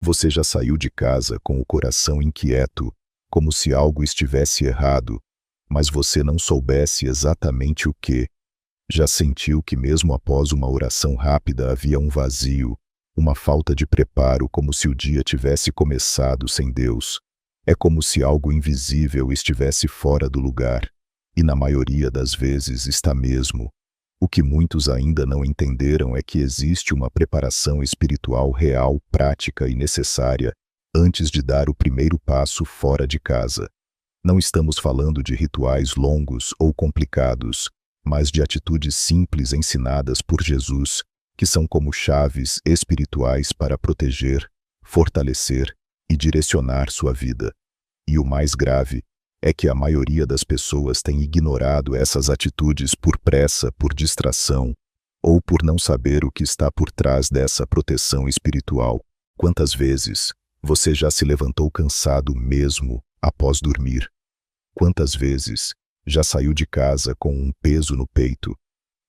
Você já saiu de casa com o coração inquieto, como se algo estivesse errado, mas você não soubesse exatamente o que. Já sentiu que mesmo após uma oração rápida havia um vazio, uma falta de preparo, como se o dia tivesse começado sem Deus? É como se algo invisível estivesse fora do lugar, e na maioria das vezes está mesmo. O que muitos ainda não entenderam é que existe uma preparação espiritual real, prática e necessária antes de dar o primeiro passo fora de casa. Não estamos falando de rituais longos ou complicados, mas de atitudes simples ensinadas por Jesus, que são como chaves espirituais para proteger, fortalecer e direcionar sua vida. E o mais grave é que a maioria das pessoas tem ignorado essas atitudes por pressa, por distração, ou por não saber o que está por trás dessa proteção espiritual. Quantas vezes você já se levantou cansado mesmo após dormir? Quantas vezes já saiu de casa com um peso no peito,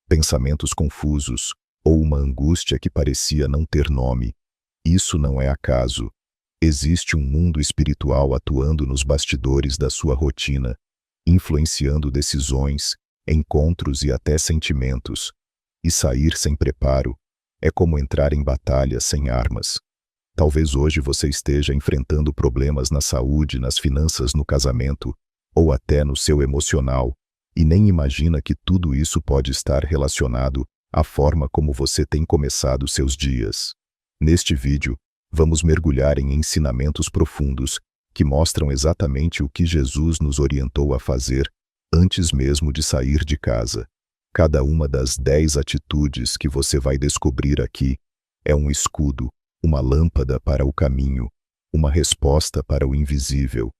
pensamentos confusos ou uma angústia que parecia não ter nome? Isso não é acaso. Existe um mundo espiritual atuando nos bastidores da sua rotina, influenciando decisões, encontros e até sentimentos. E sair sem preparo é como entrar em batalha sem armas. Talvez hoje você esteja enfrentando problemas na saúde, nas finanças, no casamento, ou até no seu emocional, e nem imagina que tudo isso pode estar relacionado à forma como você tem começado seus dias. Neste vídeo, vamos mergulhar em ensinamentos profundos que mostram exatamente o que Jesus nos orientou a fazer antes mesmo de sair de casa. Cada uma das 10 atitudes que você vai descobrir aqui é um escudo, uma lâmpada para o caminho, uma resposta para o invisível.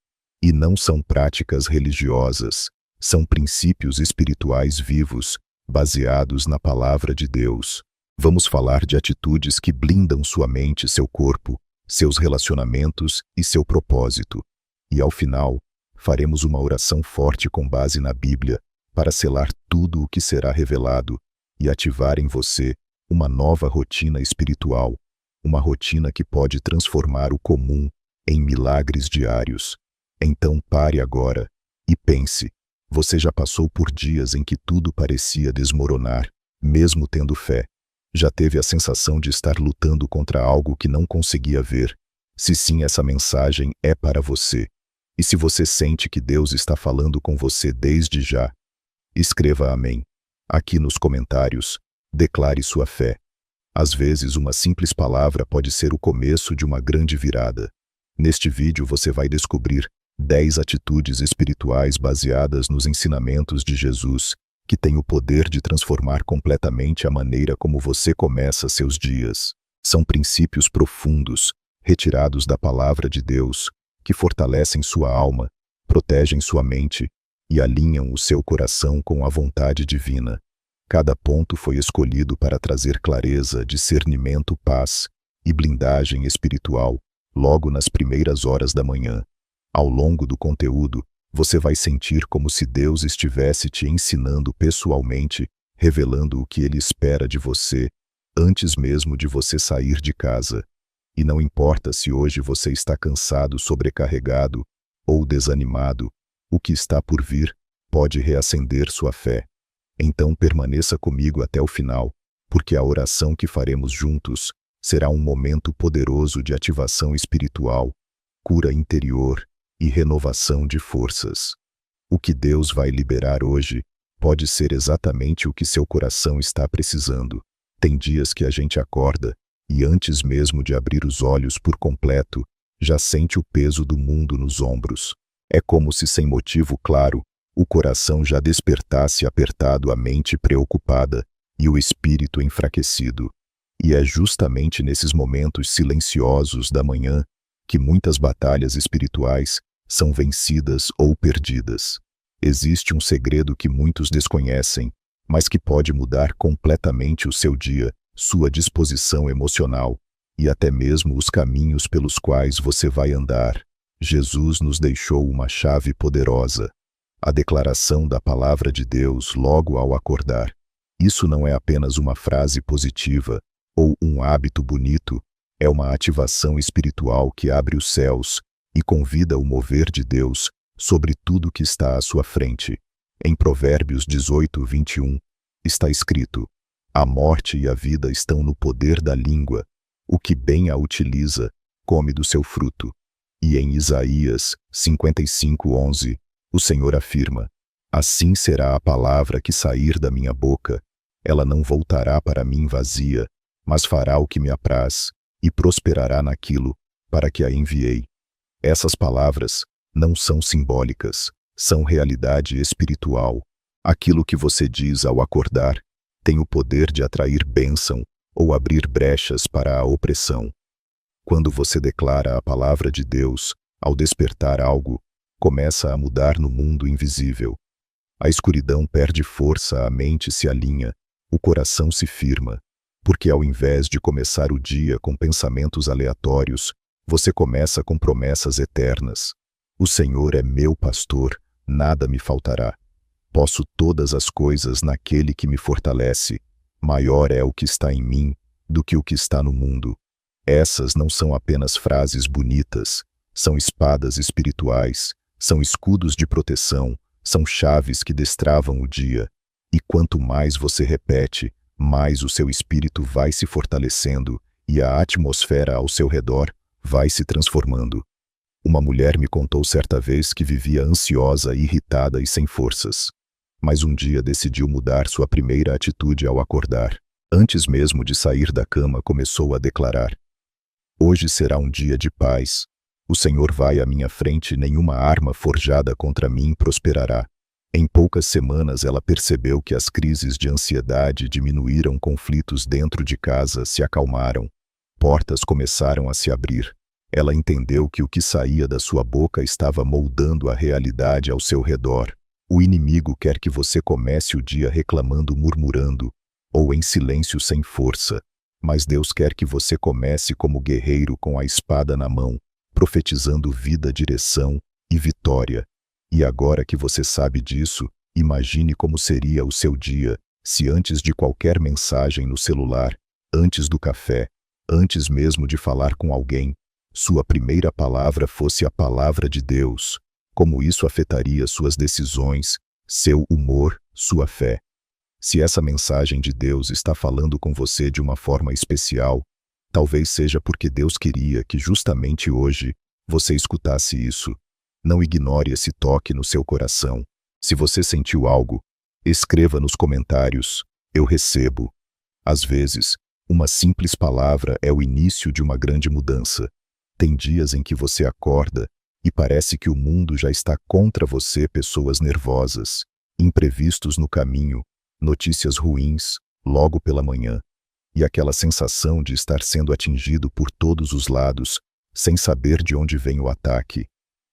E não são práticas religiosas, são princípios espirituais vivos, baseados na palavra de Deus. Vamos falar de atitudes que blindam sua mente, seu corpo, seus relacionamentos e seu propósito. E ao final, faremos uma oração forte com base na Bíblia para selar tudo o que será revelado e ativar em você uma nova rotina espiritual, uma rotina que pode transformar o comum em milagres diários. Então pare agora e pense, você já passou por dias em que tudo parecia desmoronar, mesmo tendo fé? Já teve a sensação de estar lutando contra algo que não conseguia ver? Se sim, essa mensagem é para você. E se você sente que Deus está falando com você desde já, escreva amém. Aqui nos comentários, declare sua fé. Às vezes, uma simples palavra pode ser o começo de uma grande virada. Neste vídeo você vai descobrir 10 atitudes espirituais baseadas nos ensinamentos de Jesus, que têm o poder de transformar completamente a maneira como você começa seus dias. São princípios profundos, retirados da palavra de Deus, que fortalecem sua alma, protegem sua mente e alinham o seu coração com a vontade divina. Cada ponto foi escolhido para trazer clareza, discernimento, paz e blindagem espiritual, logo nas primeiras horas da manhã. Ao longo do conteúdo, você vai sentir como se Deus estivesse te ensinando pessoalmente, revelando o que Ele espera de você, antes mesmo de você sair de casa. E não importa se hoje você está cansado, sobrecarregado ou desanimado, o que está por vir pode reacender sua fé. Então permaneça comigo até o final, porque a oração que faremos juntos será um momento poderoso de ativação espiritual, cura interior e renovação de forças. O que Deus vai liberar hoje pode ser exatamente o que seu coração está precisando. Tem dias que a gente acorda e antes mesmo de abrir os olhos por completo, já sente o peso do mundo nos ombros. É como se sem motivo claro, o coração já despertasse apertado, a mente preocupada e o espírito enfraquecido. E é justamente nesses momentos silenciosos da manhã que muitas batalhas espirituais são vencidas ou perdidas. Existe um segredo que muitos desconhecem, mas que pode mudar completamente o seu dia, sua disposição emocional e até mesmo os caminhos pelos quais você vai andar. Jesus nos deixou uma chave poderosa, a declaração da palavra de Deus logo ao acordar. Isso não é apenas uma frase positiva ou um hábito bonito, É uma ativação espiritual que abre os céus e convida o mover de Deus sobre tudo que está à sua frente. Em Provérbios 18:21, está escrito: a morte e a vida estão no poder da língua. O que bem a utiliza, come do seu fruto. E em Isaías 55:11, o Senhor afirma: assim será a palavra que sair da minha boca. Ela não voltará para mim vazia, mas fará o que me apraz, e prosperará naquilo para que a enviei. Essas palavras não são simbólicas, são realidade espiritual. Aquilo que você diz ao acordar tem o poder de atrair bênção ou abrir brechas para a opressão. Quando você declara a palavra de Deus, ao despertar algo, começa a mudar no mundo invisível. A escuridão perde força, a mente se alinha, o coração se firma, porque ao invés de começar o dia com pensamentos aleatórios, você começa com promessas eternas. O Senhor é meu pastor, nada me faltará. Posso todas as coisas naquele que me fortalece. Maior é o que está em mim do que o que está no mundo. Essas não são apenas frases bonitas, são espadas espirituais, são escudos de proteção, são chaves que destravam o dia. E quanto mais você repete, mais o seu espírito vai se fortalecendo e a atmosfera ao seu redor vai se transformando. Uma mulher me contou certa vez que vivia ansiosa, irritada e sem forças. Mas um dia decidiu mudar sua primeira atitude ao acordar. Antes mesmo de sair da cama, começou a declarar: hoje será um dia de paz. O Senhor vai à minha frente e nenhuma arma forjada contra mim prosperará. Em poucas semanas ela percebeu que as crises de ansiedade diminuíram, conflitos dentro de casa se acalmaram, portas começaram a se abrir. Ela entendeu que o que saía da sua boca estava moldando a realidade ao seu redor. O inimigo quer que você comece o dia reclamando, murmurando, ou em silêncio sem força. Mas Deus quer que você comece como guerreiro com a espada na mão, profetizando vida, direção e vitória. E agora que você sabe disso, imagine como seria o seu dia se antes de qualquer mensagem no celular, antes do café, antes mesmo de falar com alguém, sua primeira palavra fosse a palavra de Deus. Como isso afetaria suas decisões, seu humor, sua fé. Se essa mensagem de Deus está falando com você de uma forma especial, talvez seja porque Deus queria que justamente hoje você escutasse isso. Não ignore esse toque no seu coração. Se você sentiu algo, escreva nos comentários: eu recebo. Às vezes, uma simples palavra é o início de uma grande mudança. Tem dias em que você acorda e parece que o mundo já está contra você, pessoas nervosas, imprevistos no caminho, notícias ruins, logo pela manhã. E aquela sensação de estar sendo atingido por todos os lados, sem saber de onde vem o ataque.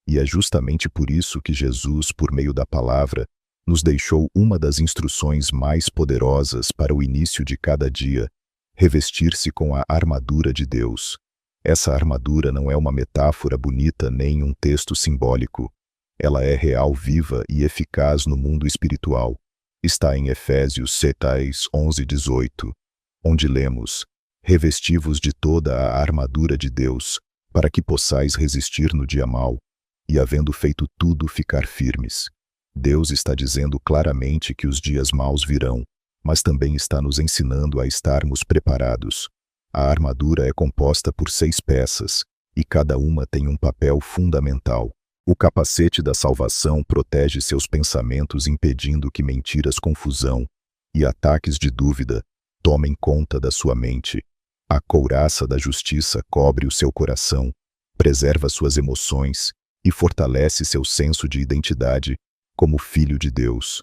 E é justamente por isso que Jesus, por meio da palavra, nos deixou uma das instruções mais poderosas para o início de cada dia: revestir-se com a armadura de Deus. Essa armadura não é uma metáfora bonita nem um texto simbólico. Ela é real, viva e eficaz no mundo espiritual. Está em Efésios 6:11-18, onde lemos: revesti-vos de toda a armadura de Deus, para que possais resistir no dia mau, e havendo feito tudo, ficar firmes. Deus está dizendo claramente que os dias maus virão, mas também está nos ensinando a estarmos preparados. A armadura é composta por 6 peças, e cada uma tem um papel fundamental. O capacete da salvação protege seus pensamentos, impedindo que mentiras, confusão e ataques de dúvida tomem conta da sua mente. A couraça da justiça cobre o seu coração, preserva suas emoções e fortalece seu senso de identidade como filho de Deus.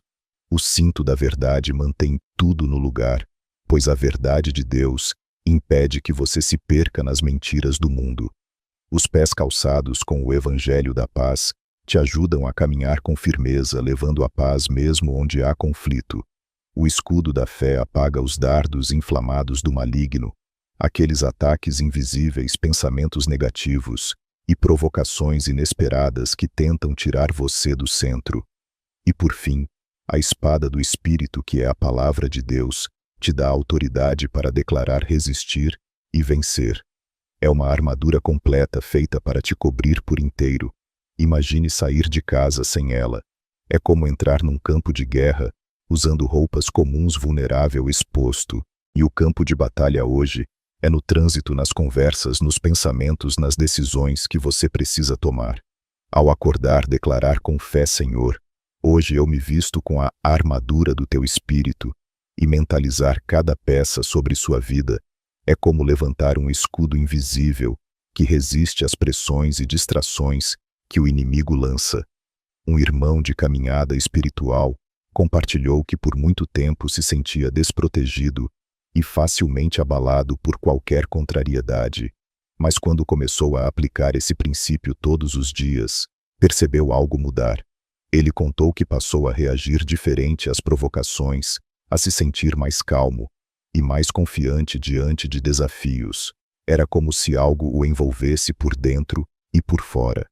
O cinto da verdade mantém tudo no lugar, pois a verdade de Deus impede que você se perca nas mentiras do mundo. Os pés calçados com o Evangelho da Paz te ajudam a caminhar com firmeza, levando a paz mesmo onde há conflito. O escudo da fé apaga os dardos inflamados do maligno, aqueles ataques invisíveis, pensamentos negativos e provocações inesperadas que tentam tirar você do centro. E por fim, a espada do Espírito, que é a palavra de Deus, te dá autoridade para declarar, resistir e vencer. É uma armadura completa feita para te cobrir por inteiro. Imagine sair de casa sem ela. É como entrar num campo de guerra, usando roupas comuns, vulnerável, exposto. E o campo de batalha hoje é no trânsito, nas conversas, nos pensamentos, nas decisões que você precisa tomar. Ao acordar, declarar com fé: Senhor, hoje eu me visto com a armadura do teu espírito, e mentalizar cada peça sobre sua vida é como levantar um escudo invisível que resiste às pressões e distrações que o inimigo lança. Um irmão de caminhada espiritual compartilhou que por muito tempo se sentia desprotegido e facilmente abalado por qualquer contrariedade, mas quando começou a aplicar esse princípio todos os dias, percebeu algo mudar. Ele contou que passou a reagir diferente às provocações, a se sentir mais calmo e mais confiante diante de desafios. Era como se algo o envolvesse por dentro e por fora.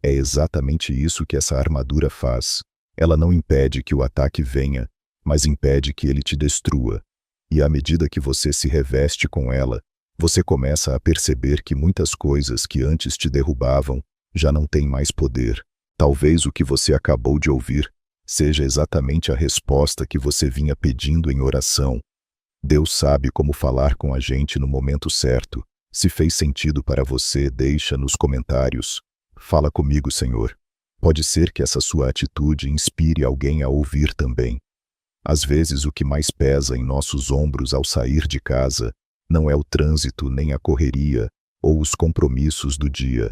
É exatamente isso que essa armadura faz. Ela não impede que o ataque venha, mas impede que ele te destrua. E à medida que você se reveste com ela, você começa a perceber que muitas coisas que antes te derrubavam já não têm mais poder. Talvez o que você acabou de ouvir seja exatamente a resposta que você vinha pedindo em oração. Deus sabe como falar com a gente no momento certo. Se fez sentido para você, deixa nos comentários. Fala comigo, Senhor. Pode ser que essa sua atitude inspire alguém a ouvir também. Às vezes o que mais pesa em nossos ombros ao sair de casa não é o trânsito, nem a correria ou os compromissos do dia.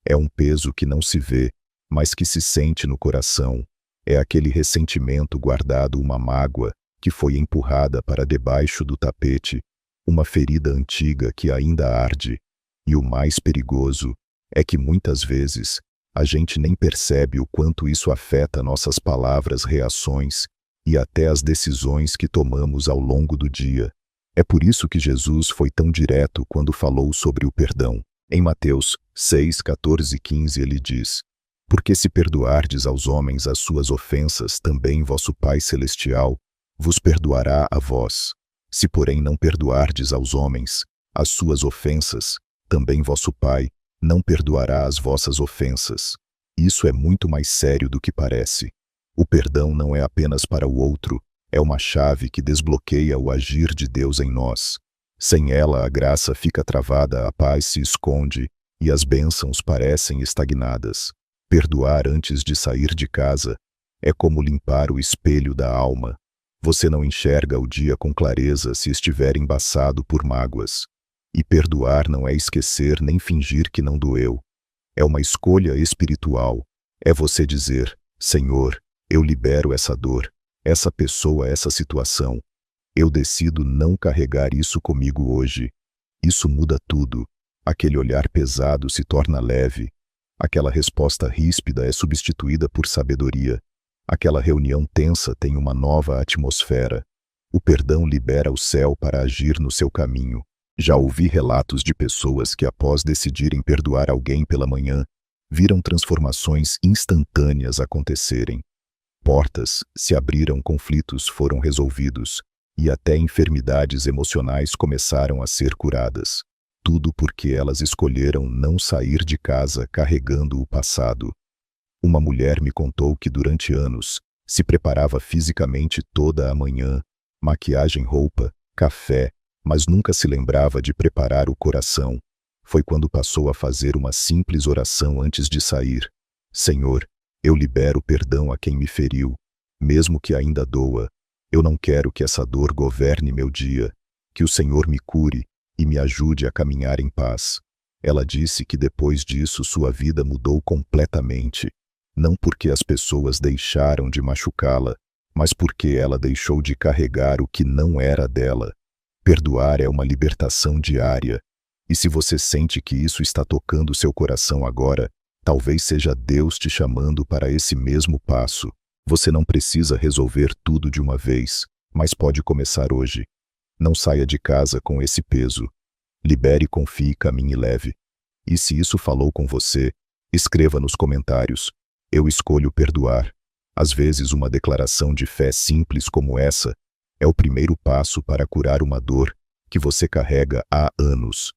É um peso que não se vê, mas que se sente no coração. É aquele ressentimento guardado, uma mágoa que foi empurrada para debaixo do tapete, uma ferida antiga que ainda arde. E o mais perigoso é que muitas vezes a gente nem percebe o quanto isso afeta nossas palavras, reações e até as decisões que tomamos ao longo do dia. É por isso que Jesus foi tão direto quando falou sobre o perdão. Em Mateus 6, 14 e 15 ele diz: Porque se perdoardes aos homens as suas ofensas, também vosso Pai Celestial vos perdoará a vós. Se porém não perdoardes aos homens as suas ofensas, também vosso Pai não perdoará as vossas ofensas. Isso é muito mais sério do que parece. O perdão não é apenas para o outro, é uma chave que desbloqueia o agir de Deus em nós. Sem ela, a graça fica travada, a paz se esconde e as bênçãos parecem estagnadas. Perdoar antes de sair de casa é como limpar o espelho da alma. Você não enxerga o dia com clareza se estiver embaçado por mágoas. E perdoar não é esquecer nem fingir que não doeu. É uma escolha espiritual. É você dizer: Senhor, eu libero essa dor, essa pessoa, essa situação. Eu decido não carregar isso comigo hoje. Isso muda tudo. Aquele olhar pesado se torna leve. Aquela resposta ríspida é substituída por sabedoria. Aquela reunião tensa tem uma nova atmosfera. O perdão libera o céu para agir no seu caminho. Já ouvi relatos de pessoas que, após decidirem perdoar alguém pela manhã, viram transformações instantâneas acontecerem. Portas se abriram, conflitos foram resolvidos e até enfermidades emocionais começaram a ser curadas. Tudo porque elas escolheram não sair de casa carregando o passado. Uma mulher me contou que durante anos se preparava fisicamente toda a manhã, maquiagem, roupa, café, mas nunca se lembrava de preparar o coração. Foi quando passou a fazer uma simples oração antes de sair: Senhor, eu libero perdão a quem me feriu, mesmo que ainda doa. Eu não quero que essa dor governe meu dia. Que o Senhor me cure e me ajude a caminhar em paz. Ela disse que depois disso sua vida mudou completamente. Não porque as pessoas deixaram de machucá-la, mas porque ela deixou de carregar o que não era dela. Perdoar é uma libertação diária. E se você sente que isso está tocando seu coração agora, talvez seja Deus te chamando para esse mesmo passo. Você não precisa resolver tudo de uma vez, mas pode começar hoje. Não saia de casa com esse peso. Libere, confie, caminhe leve. E se isso falou com você, escreva nos comentários: Eu escolho perdoar. Às vezes uma declaração de fé simples como essa é o primeiro passo para curar uma dor que você carrega há anos.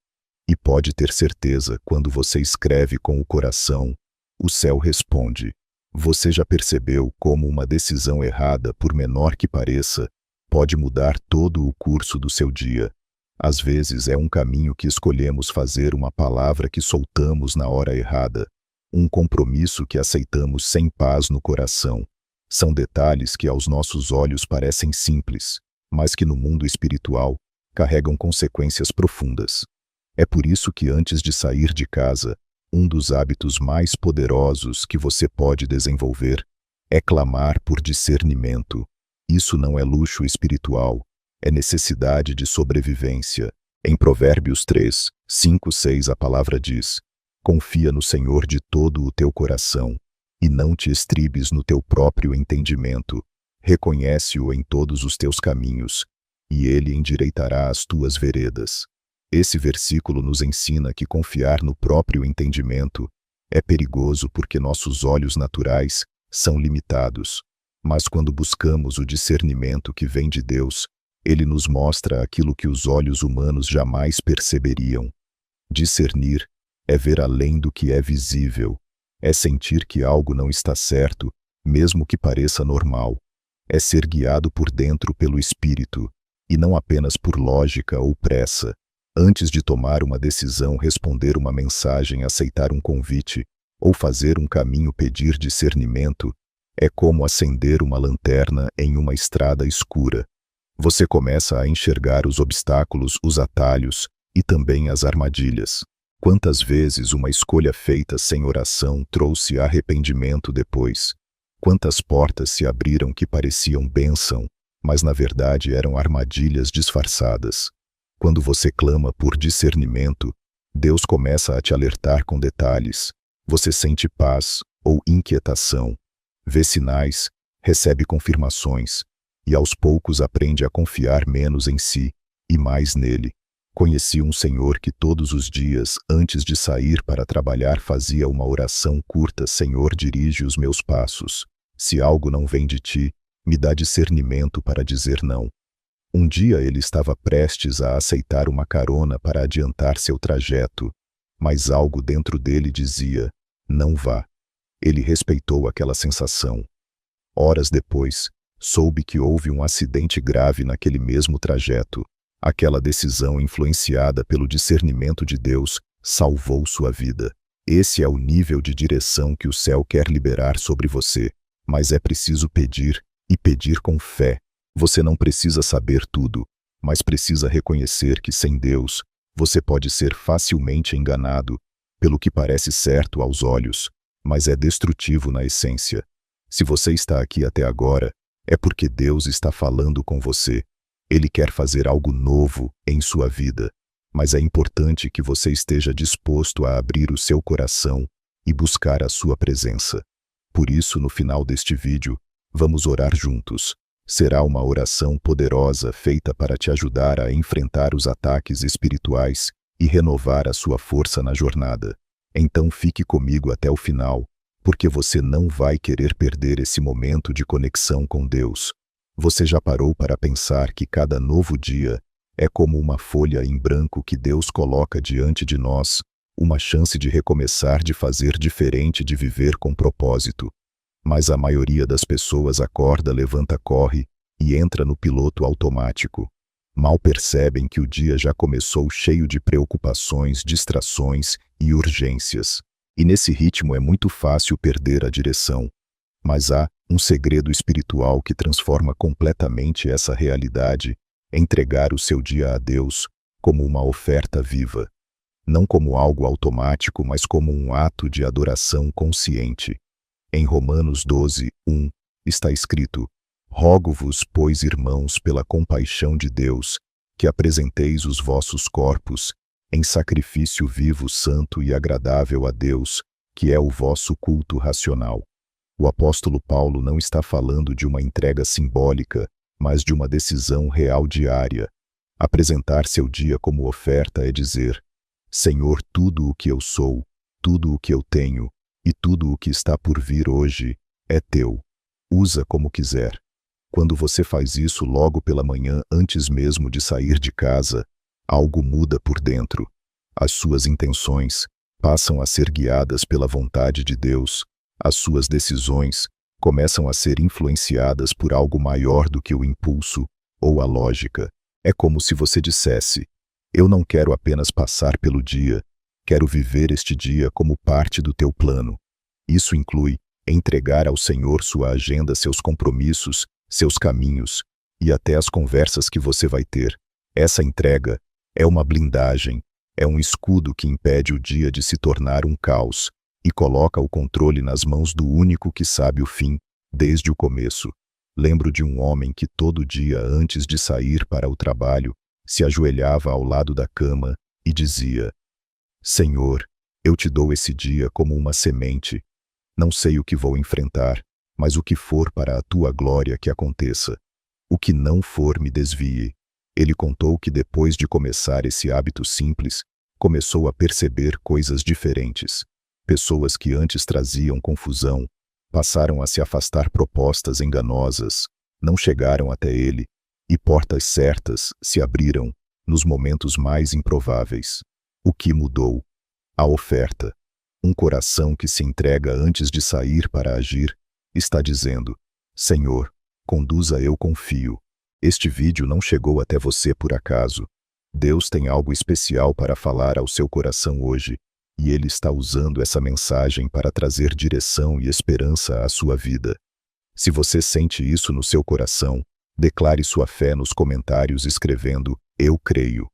E pode ter certeza, quando você escreve com o coração, o céu responde. Você já percebeu como uma decisão errada, por menor que pareça, pode mudar todo o curso do seu dia? Às vezes é um caminho que escolhemos fazer, uma palavra que soltamos na hora errada, um compromisso que aceitamos sem paz no coração. São detalhes que aos nossos olhos parecem simples, mas que no mundo espiritual carregam consequências profundas. É por isso que antes de sair de casa, um dos hábitos mais poderosos que você pode desenvolver é clamar por discernimento. Isso não é luxo espiritual, é necessidade de sobrevivência. Em Provérbios 3, 5, 6 a palavra diz: confia no Senhor de todo o teu coração, e não te estribes no teu próprio entendimento. Reconhece-o em todos os teus caminhos, e ele endireitará as tuas veredas. Esse versículo nos ensina que confiar no próprio entendimento é perigoso porque nossos olhos naturais são limitados. Mas quando buscamos o discernimento que vem de Deus, ele nos mostra aquilo que os olhos humanos jamais perceberiam. Discernir é ver além do que é visível, é sentir que algo não está certo, mesmo que pareça normal. É ser guiado por dentro pelo Espírito, e não apenas por lógica ou pressa. Antes de tomar uma decisão, responder uma mensagem, aceitar um convite, ou fazer um caminho, pedir discernimento, é como acender uma lanterna em uma estrada escura. Você começa a enxergar os obstáculos, os atalhos e também as armadilhas. Quantas vezes uma escolha feita sem oração trouxe arrependimento depois? Quantas portas se abriram que pareciam bênção, mas na verdade eram armadilhas disfarçadas? Quando você clama por discernimento, Deus começa a te alertar com detalhes. Você sente paz ou inquietação, vê sinais, recebe confirmações, e aos poucos aprende a confiar menos em si e mais nele. Conheci um senhor que todos os dias, antes de sair para trabalhar, fazia uma oração curta: Senhor, dirige os meus passos. Se algo não vem de ti, me dá discernimento para dizer não. Um dia ele estava prestes a aceitar uma carona para adiantar seu trajeto, mas algo dentro dele dizia: não vá. Ele respeitou aquela sensação. Horas depois, soube que houve um acidente grave naquele mesmo trajeto. Aquela decisão, influenciada pelo discernimento de Deus, salvou sua vida. Esse é o nível de direção que o céu quer liberar sobre você, mas é preciso pedir, e pedir com fé. Você não precisa saber tudo, mas precisa reconhecer que sem Deus, você pode ser facilmente enganado pelo que parece certo aos olhos, mas é destrutivo na essência. Se você está aqui até agora, é porque Deus está falando com você. Ele quer fazer algo novo em sua vida, mas é importante que você esteja disposto a abrir o seu coração e buscar a sua presença. Por isso, no final deste vídeo, vamos orar juntos. Será uma oração poderosa feita para te ajudar a enfrentar os ataques espirituais e renovar a sua força na jornada. Então fique comigo até o final, porque você não vai querer perder esse momento de conexão com Deus. Você já parou para pensar que cada novo dia é como uma folha em branco que Deus coloca diante de nós, uma chance de recomeçar, de fazer diferente, de viver com propósito? Mas a maioria das pessoas acorda, levanta, corre e entra no piloto automático. Mal percebem que o dia já começou cheio de preocupações, distrações e urgências. E nesse ritmo é muito fácil perder a direção. Mas há um segredo espiritual que transforma completamente essa realidade: entregar o seu dia a Deus como uma oferta viva. Não como algo automático, mas como um ato de adoração consciente. Em Romanos 12, 1, está escrito: rogo-vos, pois, irmãos, pela compaixão de Deus, que apresenteis os vossos corpos em sacrifício vivo, santo e agradável a Deus, que é o vosso culto racional. O apóstolo Paulo não está falando de uma entrega simbólica, mas de uma decisão real diária. Apresentar seu dia como oferta é dizer: Senhor, tudo o que eu sou, tudo o que eu tenho e tudo o que está por vir hoje é teu. Usa como quiser. Quando você faz isso logo pela manhã, antes mesmo de sair de casa, algo muda por dentro. As suas intenções passam a ser guiadas pela vontade de Deus. As suas decisões começam a ser influenciadas por algo maior do que o impulso ou a lógica. É como se você dissesse: eu não quero apenas passar pelo dia, quero viver este dia como parte do teu plano. Isso inclui entregar ao Senhor sua agenda, seus compromissos, seus caminhos e até as conversas que você vai ter. Essa entrega é uma blindagem, é um escudo que impede o dia de se tornar um caos e coloca o controle nas mãos do único que sabe o fim, desde o começo. Lembro de um homem que todo dia antes de sair para o trabalho, se ajoelhava ao lado da cama e dizia: Senhor, eu te dou esse dia como uma semente. Não sei o que vou enfrentar, mas o que for para a tua glória que aconteça. O que não for me desvie. Ele contou que depois de começar esse hábito simples, começou a perceber coisas diferentes. Pessoas que antes traziam confusão passaram a se afastar, propostas enganosas não chegaram até ele, e portas certas se abriram nos momentos mais improváveis. O que mudou? A oferta. Um coração que se entrega antes de sair para agir está dizendo: Senhor, conduza, eu confio. Este vídeo não chegou até você por acaso. Deus tem algo especial para falar ao seu coração hoje, e Ele está usando essa mensagem para trazer direção e esperança à sua vida. Se você sente isso no seu coração, declare sua fé nos comentários escrevendo: eu creio.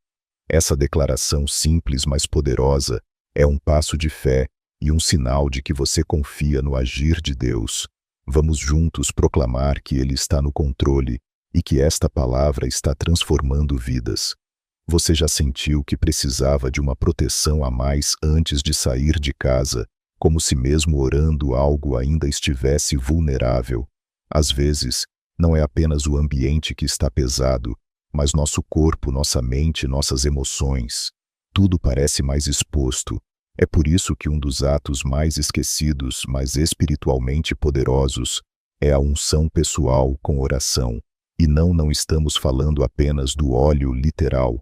Essa declaração simples, mas poderosa, é um passo de fé e um sinal de que você confia no agir de Deus. Vamos juntos proclamar que Ele está no controle e que esta palavra está transformando vidas. Você já sentiu que precisava de uma proteção a mais antes de sair de casa, como se mesmo orando algo ainda estivesse vulnerável? Às vezes, não é apenas o ambiente que está pesado, mas nosso corpo, nossa mente, nossas emoções. Tudo parece mais exposto. É por isso que um dos atos mais esquecidos, mas espiritualmente poderosos, é a unção pessoal com oração. E não estamos falando apenas do óleo literal.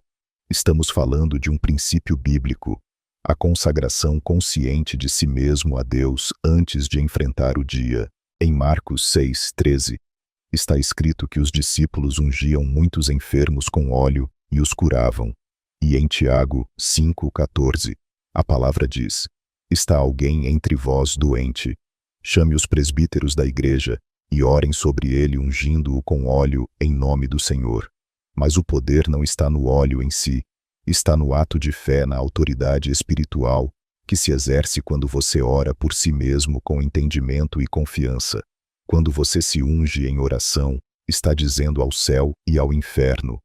Estamos falando de um princípio bíblico, a consagração consciente de si mesmo a Deus antes de enfrentar o dia. Em Marcos 6:13, está escrito que os discípulos ungiam muitos enfermos com óleo e os curavam. E em Tiago 5:14, a palavra diz: está alguém entre vós doente? Chame os presbíteros da igreja e orem sobre ele, ungindo-o com óleo em nome do Senhor. Mas o poder não está no óleo em si, está no ato de fé, na autoridade espiritual que se exerce quando você ora por si mesmo com entendimento e confiança. Quando você se unge em oração, está dizendo ao céu e ao inferno: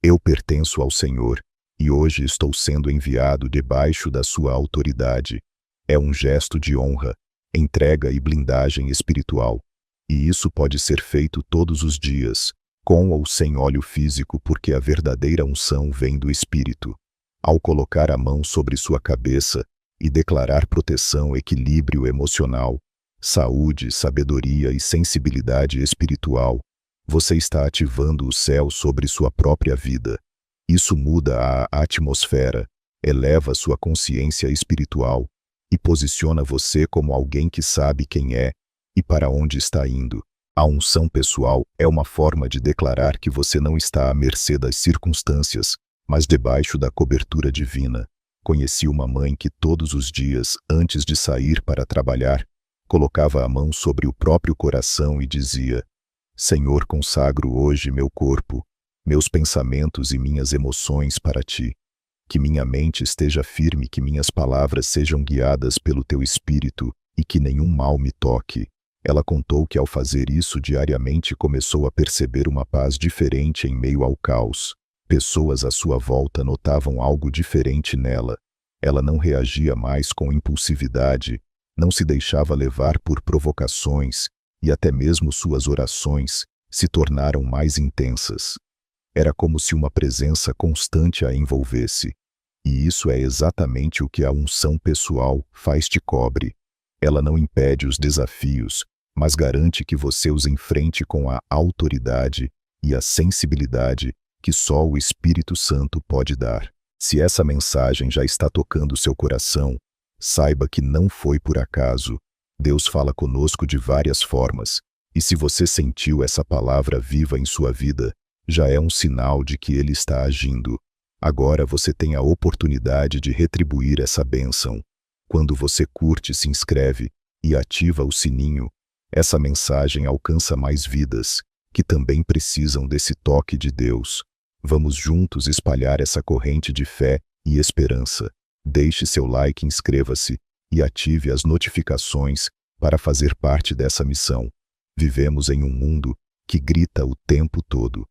eu pertenço ao Senhor, e hoje estou sendo enviado debaixo da sua autoridade. É um gesto de honra, entrega e blindagem espiritual. E isso pode ser feito todos os dias, com ou sem óleo físico, porque a verdadeira unção vem do Espírito. Ao colocar a mão sobre sua cabeça e declarar proteção, equilíbrio emocional, saúde, sabedoria e sensibilidade espiritual, você está ativando o céu sobre sua própria vida. Isso muda a atmosfera, eleva sua consciência espiritual e posiciona você como alguém que sabe quem é e para onde está indo. A unção pessoal é uma forma de declarar que você não está à mercê das circunstâncias, mas debaixo da cobertura divina. Conheci uma mãe que todos os dias, antes de sair para trabalhar, colocava a mão sobre o próprio coração e dizia: Senhor, consagro hoje meu corpo, meus pensamentos e minhas emoções para ti. Que minha mente esteja firme, que minhas palavras sejam guiadas pelo teu Espírito e que nenhum mal me toque. Ela contou que ao fazer isso diariamente começou a perceber uma paz diferente em meio ao caos. Pessoas à sua volta notavam algo diferente nela. Ela não reagia mais com impulsividade, não se deixava levar por provocações, e até mesmo suas orações se tornaram mais intensas. Era como se uma presença constante a envolvesse. E isso é exatamente o que a unção pessoal faz, te cobre. Ela não impede os desafios, mas garante que você os enfrente com a autoridade e a sensibilidade que só o Espírito Santo pode dar. Se essa mensagem já está tocando seu coração, saiba que não foi por acaso. Deus fala conosco de várias formas, e se você sentiu essa palavra viva em sua vida, já é um sinal de que Ele está agindo. Agora você tem a oportunidade de retribuir essa bênção. Quando você curte, se inscreve e ativa o sininho, essa mensagem alcança mais vidas, que também precisam desse toque de Deus. Vamos juntos espalhar essa corrente de fé e esperança. Deixe seu like, inscreva-se e ative as notificações para fazer parte dessa missão. Vivemos em um mundo que grita o tempo todo.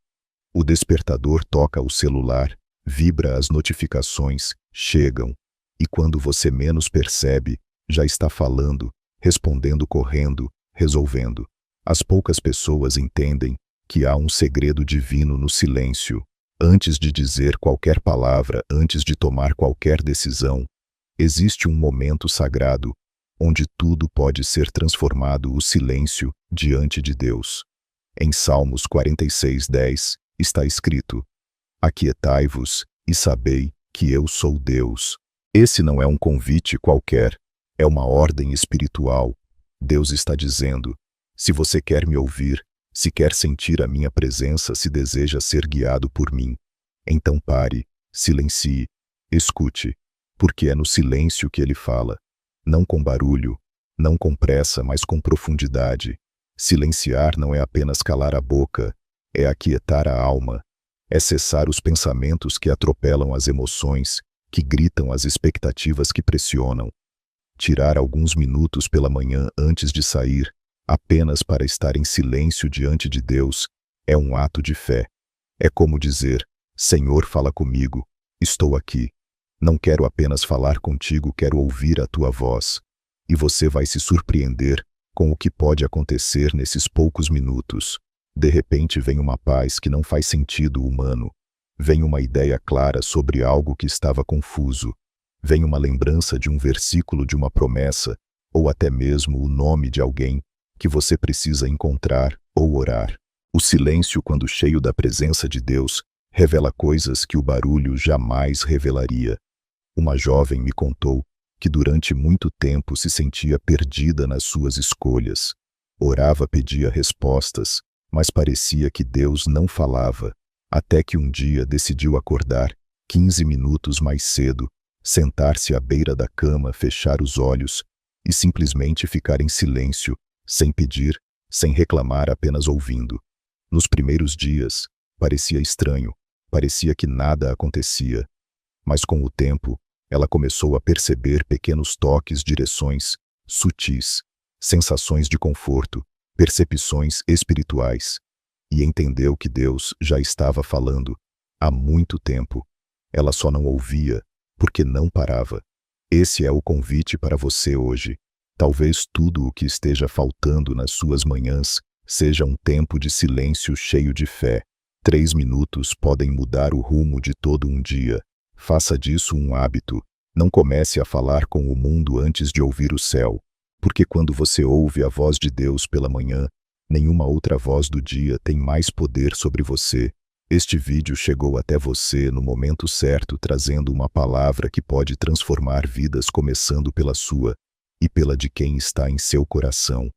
O despertador toca o celular, vibra, as notificações chegam, e quando você menos percebe, já está falando, respondendo, correndo, resolvendo. As poucas pessoas entendem que há um segredo divino no silêncio. Antes de dizer qualquer palavra, antes de tomar qualquer decisão, existe um momento sagrado, onde tudo pode ser transformado, o silêncio diante de Deus. Em Salmos 46:10, está escrito: aquietai-vos e sabei que eu sou Deus. Esse não é um convite qualquer, é uma ordem espiritual. Deus está dizendo: se você quer me ouvir, se quer sentir a minha presença, se deseja ser guiado por mim, então pare, silencie, escute, porque é no silêncio que Ele fala, não com barulho, não com pressa, mas com profundidade. Silenciar não é apenas calar a boca, é aquietar a alma, é cessar os pensamentos que atropelam as emoções, que gritam as expectativas que pressionam. Tirar alguns minutos pela manhã antes de sair, apenas para estar em silêncio diante de Deus, é um ato de fé. É como dizer: Senhor, fala comigo, estou aqui. Não quero apenas falar contigo, quero ouvir a tua voz. E você vai se surpreender com o que pode acontecer nesses poucos minutos. De repente vem uma paz que não faz sentido humano. Vem uma ideia clara sobre algo que estava confuso. Vem uma lembrança de um versículo, de uma promessa, ou até mesmo o nome de alguém que você precisa encontrar ou orar. O silêncio, quando cheio da presença de Deus, revela coisas que o barulho jamais revelaria. Uma jovem me contou que durante muito tempo se sentia perdida nas suas escolhas. Orava, pedia respostas, mas parecia que Deus não falava, até que um dia decidiu acordar 15 minutos mais cedo, sentar-se à beira da cama, fechar os olhos e simplesmente ficar em silêncio, sem pedir, sem reclamar, apenas ouvindo. Nos primeiros dias, parecia estranho, parecia que nada acontecia. Mas com o tempo, ela começou a perceber pequenos toques, direções sutis, sensações de conforto, percepções espirituais, e entendeu que Deus já estava falando há muito tempo. Ela só não ouvia porque não parava. Esse é o convite para você hoje. Talvez tudo o que esteja faltando nas suas manhãs seja um tempo de silêncio cheio de fé. 3 minutos podem mudar o rumo de todo um dia. Faça disso um hábito. Não comece a falar com o mundo antes de ouvir o céu, porque quando você ouve a voz de Deus pela manhã, nenhuma outra voz do dia tem mais poder sobre você. Este vídeo chegou até você no momento certo, trazendo uma palavra que pode transformar vidas, começando pela sua e pela de quem está em seu coração.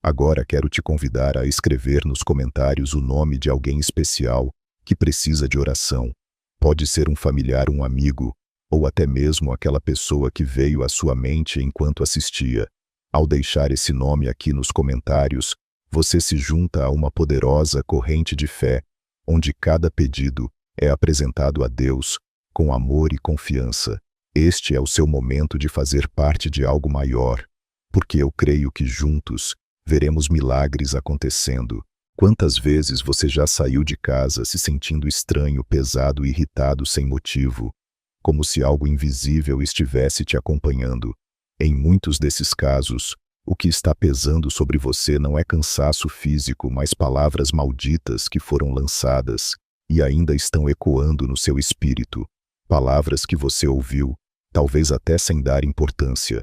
Agora quero te convidar a escrever nos comentários o nome de alguém especial que precisa de oração. Pode ser um familiar, um amigo, ou até mesmo aquela pessoa que veio à sua mente enquanto assistia. Ao deixar esse nome aqui nos comentários, você se junta a uma poderosa corrente de fé, onde cada pedido é apresentado a Deus com amor e confiança. Este é o seu momento de fazer parte de algo maior, porque eu creio que juntos veremos milagres acontecendo. Quantas vezes você já saiu de casa se sentindo estranho, pesado, irritado sem motivo, como se algo invisível estivesse te acompanhando? Em muitos desses casos, o que está pesando sobre você não é cansaço físico, mas palavras malditas que foram lançadas e ainda estão ecoando no seu espírito. Palavras que você ouviu, talvez até sem dar importância.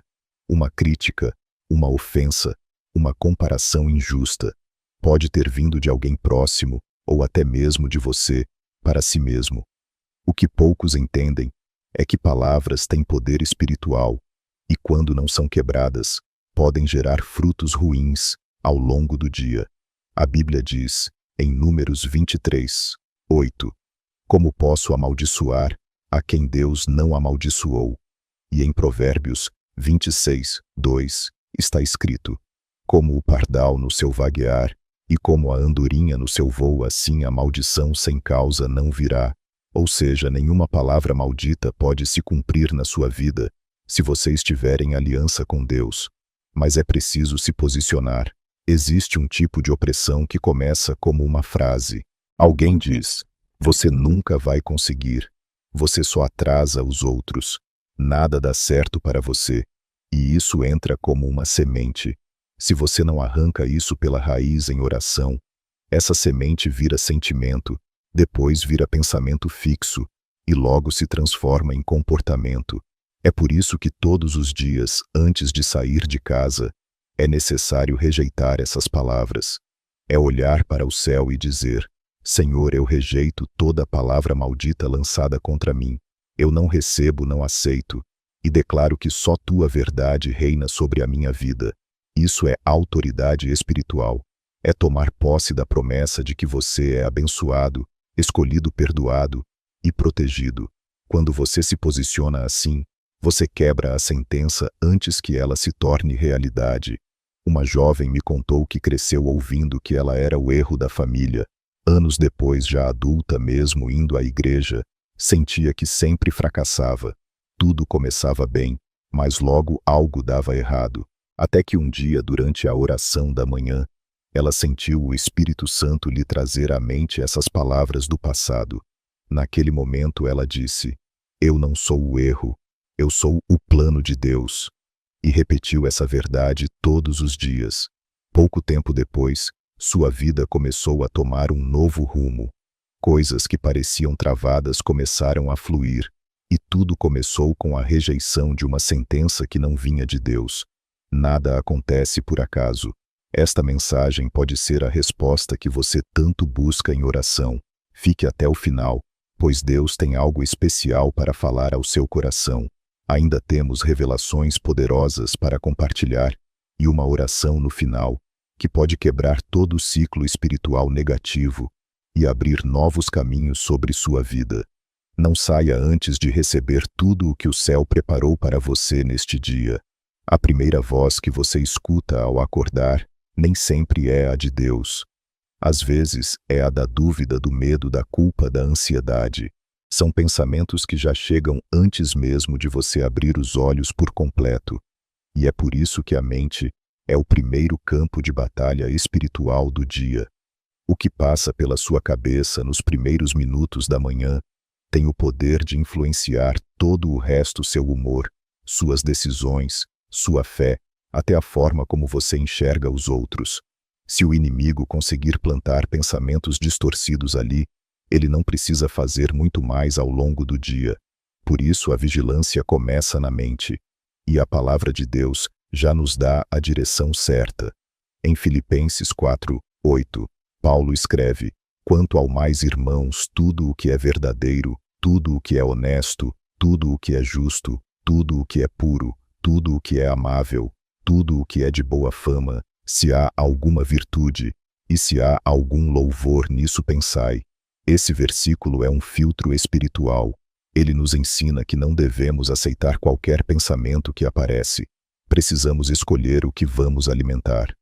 Uma crítica, uma ofensa, uma comparação injusta. Pode ter vindo de alguém próximo, ou até mesmo de você, para si mesmo. O que poucos entendem é que palavras têm poder espiritual e, quando não são quebradas, podem gerar frutos ruins ao longo do dia. A Bíblia diz, em Números 23, 8, como posso amaldiçoar a quem Deus não amaldiçoou? E em Provérbios 26, 2, está escrito, como o pardal no seu vaguear e como a andorinha no seu voo, assim a maldição sem causa não virá. Ou seja, nenhuma palavra maldita pode se cumprir na sua vida se você estiver em aliança com Deus. Mas é preciso se posicionar. Existe um tipo de opressão que começa como uma frase. Alguém diz, você nunca vai conseguir. Você só atrasa os outros. Nada dá certo para você. E isso entra como uma semente. Se você não arranca isso pela raiz em oração, essa semente vira sentimento, depois vira pensamento fixo e logo se transforma em comportamento. É por isso que todos os dias, antes de sair de casa, é necessário rejeitar essas palavras. É olhar para o céu e dizer, Senhor, eu rejeito toda palavra maldita lançada contra mim. Eu não recebo, não aceito, e declaro que só tua verdade reina sobre a minha vida. Isso é autoridade espiritual. É tomar posse da promessa de que você é abençoado, escolhido, perdoado e protegido. Quando você se posiciona assim, você quebra a sentença antes que ela se torne realidade. Uma jovem me contou que cresceu ouvindo que ela era o erro da família. Anos depois, já adulta, mesmo indo à igreja, sentia que sempre fracassava. Tudo começava bem, mas logo algo dava errado. Até que um dia, durante a oração da manhã, ela sentiu o Espírito Santo lhe trazer à mente essas palavras do passado. Naquele momento ela disse, eu não sou o erro, eu sou o plano de Deus. E repetiu essa verdade todos os dias. Pouco tempo depois, sua vida começou a tomar um novo rumo. Coisas que pareciam travadas começaram a fluir, e tudo começou com a rejeição de uma sentença que não vinha de Deus. Nada acontece por acaso. Esta mensagem pode ser a resposta que você tanto busca em oração. Fique até o final, pois Deus tem algo especial para falar ao seu coração. Ainda temos revelações poderosas para compartilhar e uma oração no final, que pode quebrar todo o ciclo espiritual negativo e abrir novos caminhos sobre sua vida. Não saia antes de receber tudo o que o céu preparou para você neste dia. A primeira voz que você escuta ao acordar nem sempre é a de Deus. Às vezes é a da dúvida, do medo, da culpa, da ansiedade. São pensamentos que já chegam antes mesmo de você abrir os olhos por completo. E é por isso que a mente é o primeiro campo de batalha espiritual do dia. O que passa pela sua cabeça nos primeiros minutos da manhã tem o poder de influenciar todo o resto, seu humor, suas decisões, sua fé, até a forma como você enxerga os outros. Se o inimigo conseguir plantar pensamentos distorcidos ali, ele não precisa fazer muito mais ao longo do dia. Por isso a vigilância começa na mente. E a palavra de Deus já nos dá a direção certa. Em Filipenses 4, 8, Paulo escreve, quanto ao mais, irmãos, tudo o que é verdadeiro, tudo o que é honesto, tudo o que é justo, tudo o que é puro, tudo o que é amável, tudo o que é de boa fama, se há alguma virtude, e se há algum louvor, nisso pensai. Esse versículo é um filtro espiritual. Ele nos ensina que não devemos aceitar qualquer pensamento que aparece. Precisamos escolher o que vamos alimentar.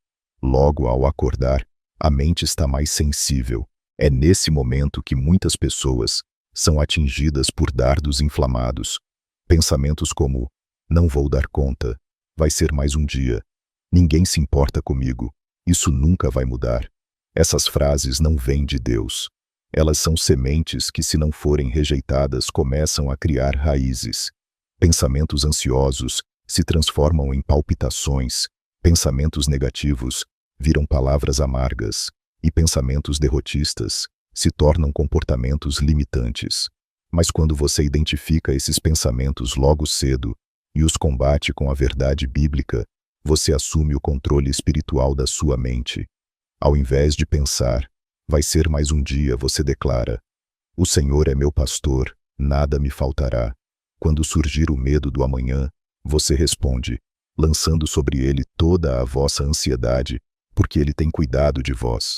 Logo, ao acordar, a mente está mais sensível. É nesse momento que muitas pessoas são atingidas por dardos inflamados. Pensamentos como, não vou dar conta, vai ser mais um dia, ninguém se importa comigo, isso nunca vai mudar. Essas frases não vêm de Deus. Elas são sementes que, se não forem rejeitadas, começam a criar raízes. Pensamentos ansiosos se transformam em palpitações, pensamentos negativos viram palavras amargas, e pensamentos derrotistas se tornam comportamentos limitantes. Mas quando você identifica esses pensamentos logo cedo e os combate com a verdade bíblica, você assume o controle espiritual da sua mente. Ao invés de pensar, vai ser mais um dia, você declara, o Senhor é meu pastor, nada me faltará. Quando surgir o medo do amanhã, você responde, lançando sobre ele toda a vossa ansiedade, porque ele tem cuidado de vós.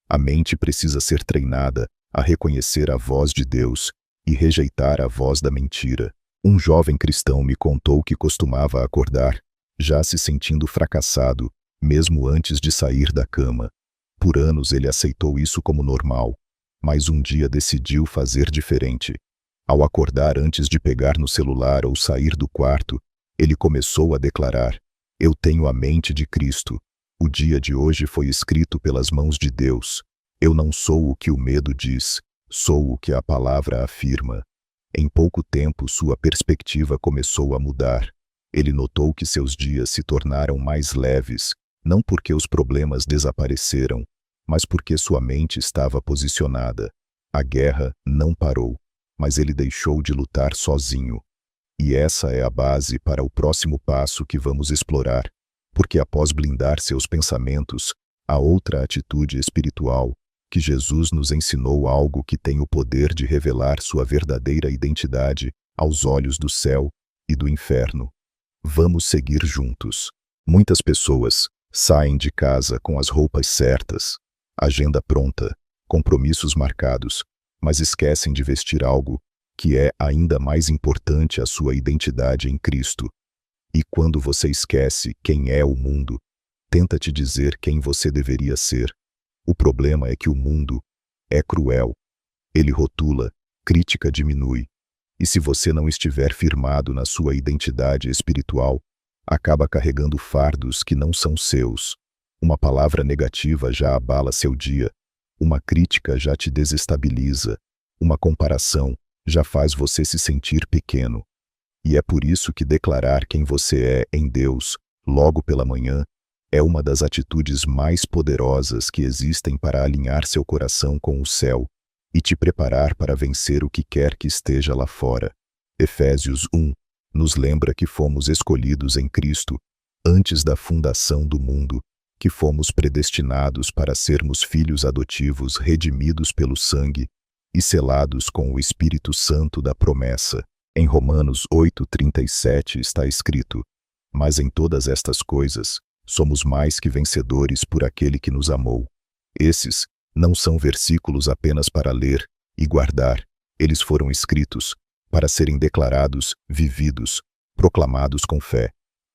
A mente precisa ser treinada a reconhecer a voz de Deus e rejeitar a voz da mentira. Um jovem cristão me contou que costumava acordar, já se sentindo fracassado, mesmo antes de sair da cama. Por anos ele aceitou isso como normal, mas um dia decidiu fazer diferente. Ao acordar antes de pegar no celular ou sair do quarto, ele começou a declarar: "Eu tenho a mente de Cristo. O dia de hoje foi escrito pelas mãos de Deus. Eu não sou o que o medo diz, sou o que a palavra afirma." Em pouco tempo, sua perspectiva começou a mudar. Ele notou que seus dias se tornaram mais leves, não porque os problemas desapareceram, mas porque sua mente estava posicionada. A guerra não parou, mas ele deixou de lutar sozinho. E essa é a base para o próximo passo que vamos explorar, porque após blindar seus pensamentos, há outra atitude espiritual, que Jesus nos ensinou, algo que tem o poder de revelar sua verdadeira identidade aos olhos do céu e do inferno. Vamos seguir juntos. Muitas pessoas saem de casa com as roupas certas, agenda pronta, compromissos marcados, mas esquecem de vestir algo que é ainda mais importante: a sua identidade em Cristo. E quando você esquece quem é o mundo, tenta te dizer quem você deveria ser. O problema é que o mundo é cruel. Ele rotula, crítica, diminui. E se você não estiver firmado na sua identidade espiritual, acaba carregando fardos que não são seus. Uma palavra negativa já abala seu dia, uma crítica já te desestabiliza, uma comparação já faz você se sentir pequeno. E é por isso que declarar quem você é em Deus, logo pela manhã, é uma das atitudes mais poderosas que existem para alinhar seu coração com o céu e te preparar para vencer o que quer que esteja lá fora. Efésios 1 nos lembra que fomos escolhidos em Cristo antes da fundação do mundo, que fomos predestinados para sermos filhos adotivos redimidos pelo sangue e selados com o Espírito Santo da promessa. Em Romanos 8:37 está escrito: "Mas em todas estas coisas, somos mais que vencedores por aquele que nos amou." Esses não são versículos apenas para ler e guardar. Eles foram escritos para serem declarados, vividos, proclamados com fé.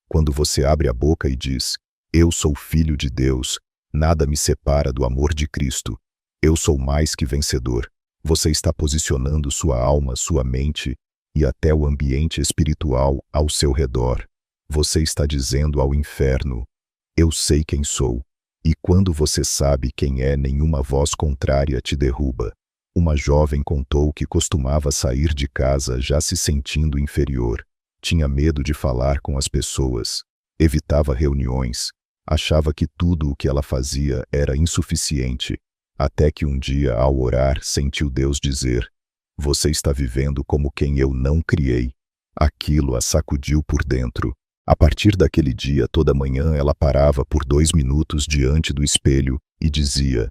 Quando você abre a boca e diz: "Eu sou filho de Deus, nada me separa do amor de Cristo. Eu sou mais que vencedor." Você está posicionando sua alma, sua mente e até o ambiente espiritual ao seu redor. Você está dizendo ao inferno: "Eu sei quem sou." E quando você sabe quem é, nenhuma voz contrária te derruba. Uma jovem contou que costumava sair de casa já se sentindo inferior. Tinha medo de falar com as pessoas, evitava reuniões, achava que tudo o que ela fazia era insuficiente, até que um dia, ao orar, sentiu Deus dizer: "Você está vivendo como quem eu não criei." Aquilo a sacudiu por dentro. A partir daquele dia, toda manhã ela parava por 2 minutos diante do espelho e dizia: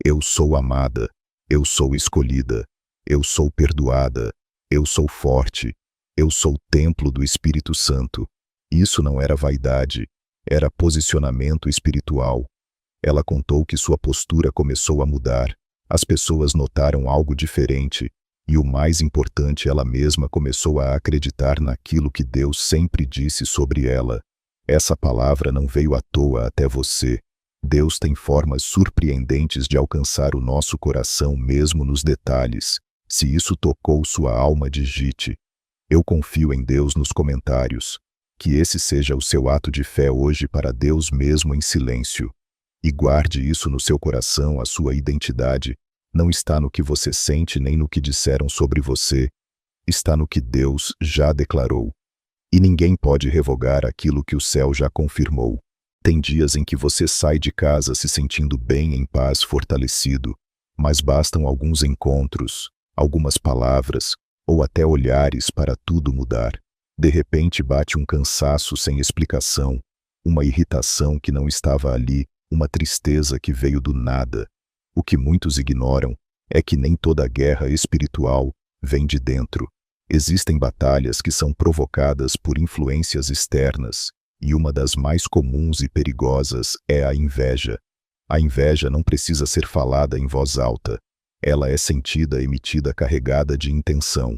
"Eu sou amada, eu sou escolhida, eu sou perdoada, eu sou forte, eu sou templo do Espírito Santo." Isso não era vaidade, era posicionamento espiritual. Ela contou que sua postura começou a mudar, as pessoas notaram algo diferente, e o mais importante, ela mesma começou a acreditar naquilo que Deus sempre disse sobre ela. Essa palavra não veio à toa até você. Deus tem formas surpreendentes de alcançar o nosso coração mesmo nos detalhes. Se isso tocou sua alma, digite: "Eu confio em Deus" nos comentários. Que esse seja o seu ato de fé hoje para Deus mesmo em silêncio. E guarde isso no seu coração: a sua identidade não está no que você sente nem no que disseram sobre você, está no que Deus já declarou. E ninguém pode revogar aquilo que o céu já confirmou. Tem dias em que você sai de casa se sentindo bem, em paz, fortalecido, mas bastam alguns encontros, algumas palavras, ou até olhares para tudo mudar. De repente bate um cansaço sem explicação, uma irritação que não estava ali, uma tristeza que veio do nada. O que muitos ignoram é que nem toda guerra espiritual vem de dentro. Existem batalhas que são provocadas por influências externas, e uma das mais comuns e perigosas é a inveja. A inveja não precisa ser falada em voz alta. Ela é sentida emitida carregada de intenção.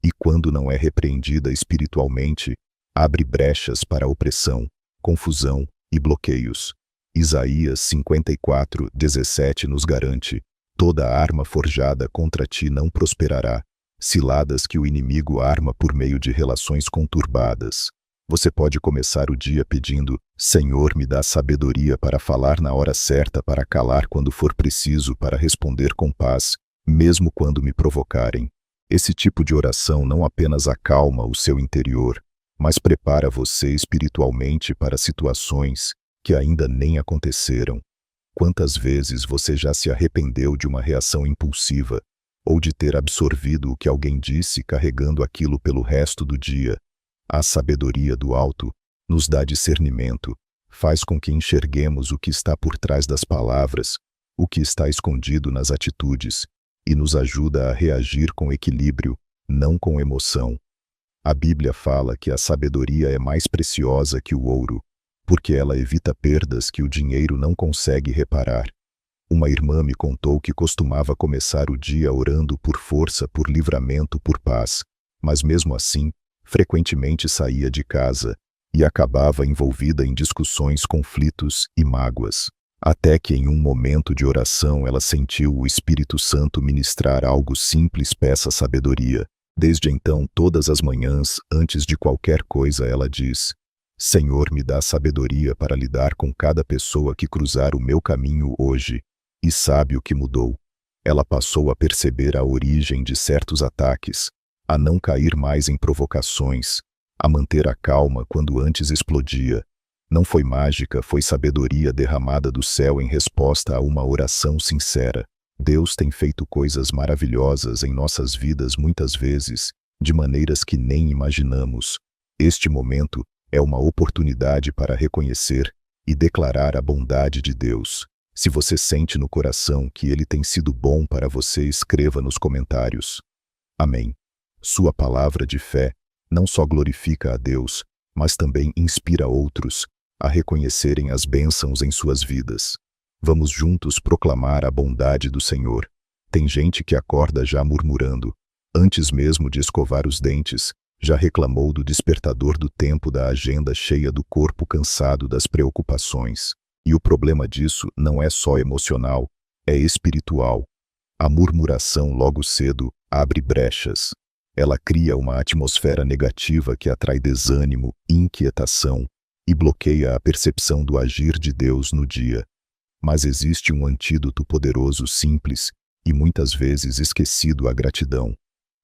E quando não é repreendida espiritualmente, abre brechas para opressão, confusão e bloqueios. Isaías 54:17 nos garante: toda arma forjada contra ti não prosperará. Ciladas que o inimigo arma por meio de relações conturbadas. Você pode começar o dia pedindo: Senhor, me dá sabedoria para falar na hora certa, para calar quando for preciso, para responder com paz, mesmo quando me provocarem. Esse tipo de oração não apenas acalma o seu interior, mas prepara você espiritualmente para situações que ainda nem aconteceram. Quantas vezes você já se arrependeu de uma reação impulsiva, ou de ter absorvido o que alguém disse, carregando aquilo pelo resto do dia? A sabedoria do alto nos dá discernimento, faz com que enxerguemos o que está por trás das palavras, o que está escondido nas atitudes, e nos ajuda a reagir com equilíbrio, não com emoção. A Bíblia fala que a sabedoria é mais preciosa que o ouro, porque ela evita perdas que o dinheiro não consegue reparar. Uma irmã me contou que costumava começar o dia orando por força, por livramento, por paz, mas mesmo assim, frequentemente saía de casa e acabava envolvida em discussões, conflitos e mágoas. Até que em um momento de oração ela sentiu o Espírito Santo ministrar algo simples: peça sabedoria. Desde então, todas as manhãs, antes de qualquer coisa, ela diz: Senhor, me dá sabedoria para lidar com cada pessoa que cruzar o meu caminho hoje. E sabe o que mudou? Ela passou a perceber a origem de certos ataques, a não cair mais em provocações, a manter a calma quando antes explodia. Não foi mágica, foi sabedoria derramada do céu em resposta a uma oração sincera. Deus tem feito coisas maravilhosas em nossas vidas muitas vezes, de maneiras que nem imaginamos. Este momento é uma oportunidade para reconhecer e declarar a bondade de Deus. Se você sente no coração que Ele tem sido bom para você, escreva nos comentários. Amém. Sua palavra de fé não só glorifica a Deus, mas também inspira outros a reconhecerem as bênçãos em suas vidas. Vamos juntos proclamar a bondade do Senhor. Tem gente que acorda já murmurando, antes mesmo de escovar os dentes, já reclamou do despertador do tempo, da agenda cheia, do corpo cansado, das preocupações. E o problema disso não é só emocional, é espiritual. A murmuração logo cedo abre brechas. Ela cria uma atmosfera negativa que atrai desânimo, inquietação e bloqueia a percepção do agir de Deus no dia. Mas existe um antídoto poderoso, simples e muitas vezes esquecido: a gratidão.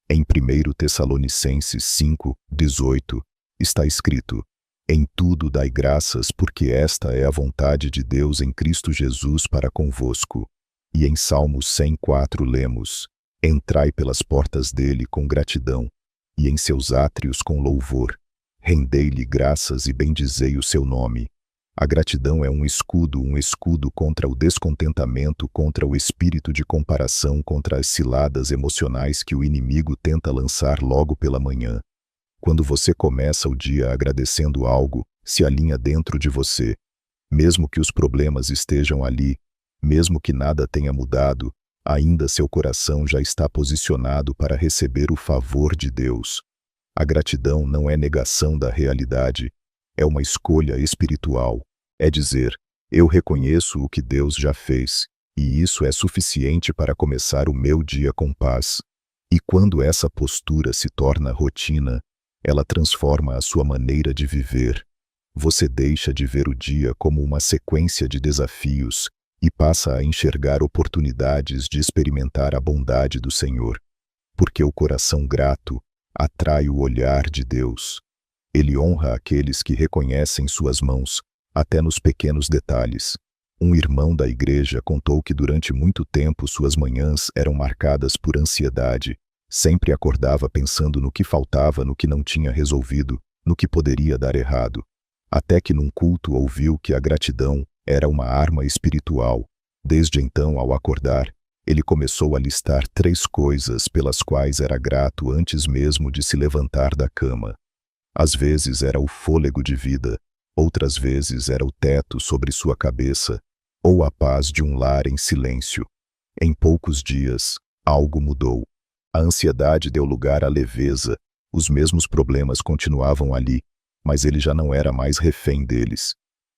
Em 1 Tessalonicenses 5:18 está escrito: em tudo dai graças, porque esta é a vontade de Deus em Cristo Jesus para convosco. E em Salmos 104 lemos: entrai pelas portas dele com gratidão, e em seus átrios com louvor. Rendei-lhe graças e bendizei o seu nome. A gratidão é um escudo contra o descontentamento, contra o espírito de comparação, contra as ciladas emocionais que o inimigo tenta lançar logo pela manhã. Quando você começa o dia agradecendo algo, se alinha dentro de você. Mesmo que os problemas estejam ali, mesmo que nada tenha mudado, ainda seu coração já está posicionado para receber o favor de Deus. A gratidão não é negação da realidade, é uma escolha espiritual. É dizer: eu reconheço o que Deus já fez, e isso é suficiente para começar o meu dia com paz. E quando essa postura se torna rotina, ela transforma a sua maneira de viver. Você deixa de ver o dia como uma sequência de desafios e passa a enxergar oportunidades de experimentar a bondade do Senhor. Porque o coração grato atrai o olhar de Deus. Ele honra aqueles que reconhecem suas mãos, até nos pequenos detalhes. Um irmão da igreja contou que durante muito tempo suas manhãs eram marcadas por ansiedade. Sempre acordava pensando no que faltava, no que não tinha resolvido, no que poderia dar errado. Até que num culto ouviu que a gratidão era uma arma espiritual. Desde então, ao acordar, Ele começou a listar 3 coisas pelas quais era grato antes mesmo de se levantar da cama. Às vezes era o fôlego de vida, outras vezes era o teto sobre sua cabeça, ou a paz de um lar em silêncio. Em poucos dias, algo mudou. A ansiedade deu lugar à leveza, os mesmos problemas continuavam ali, mas ele já não era mais refém deles.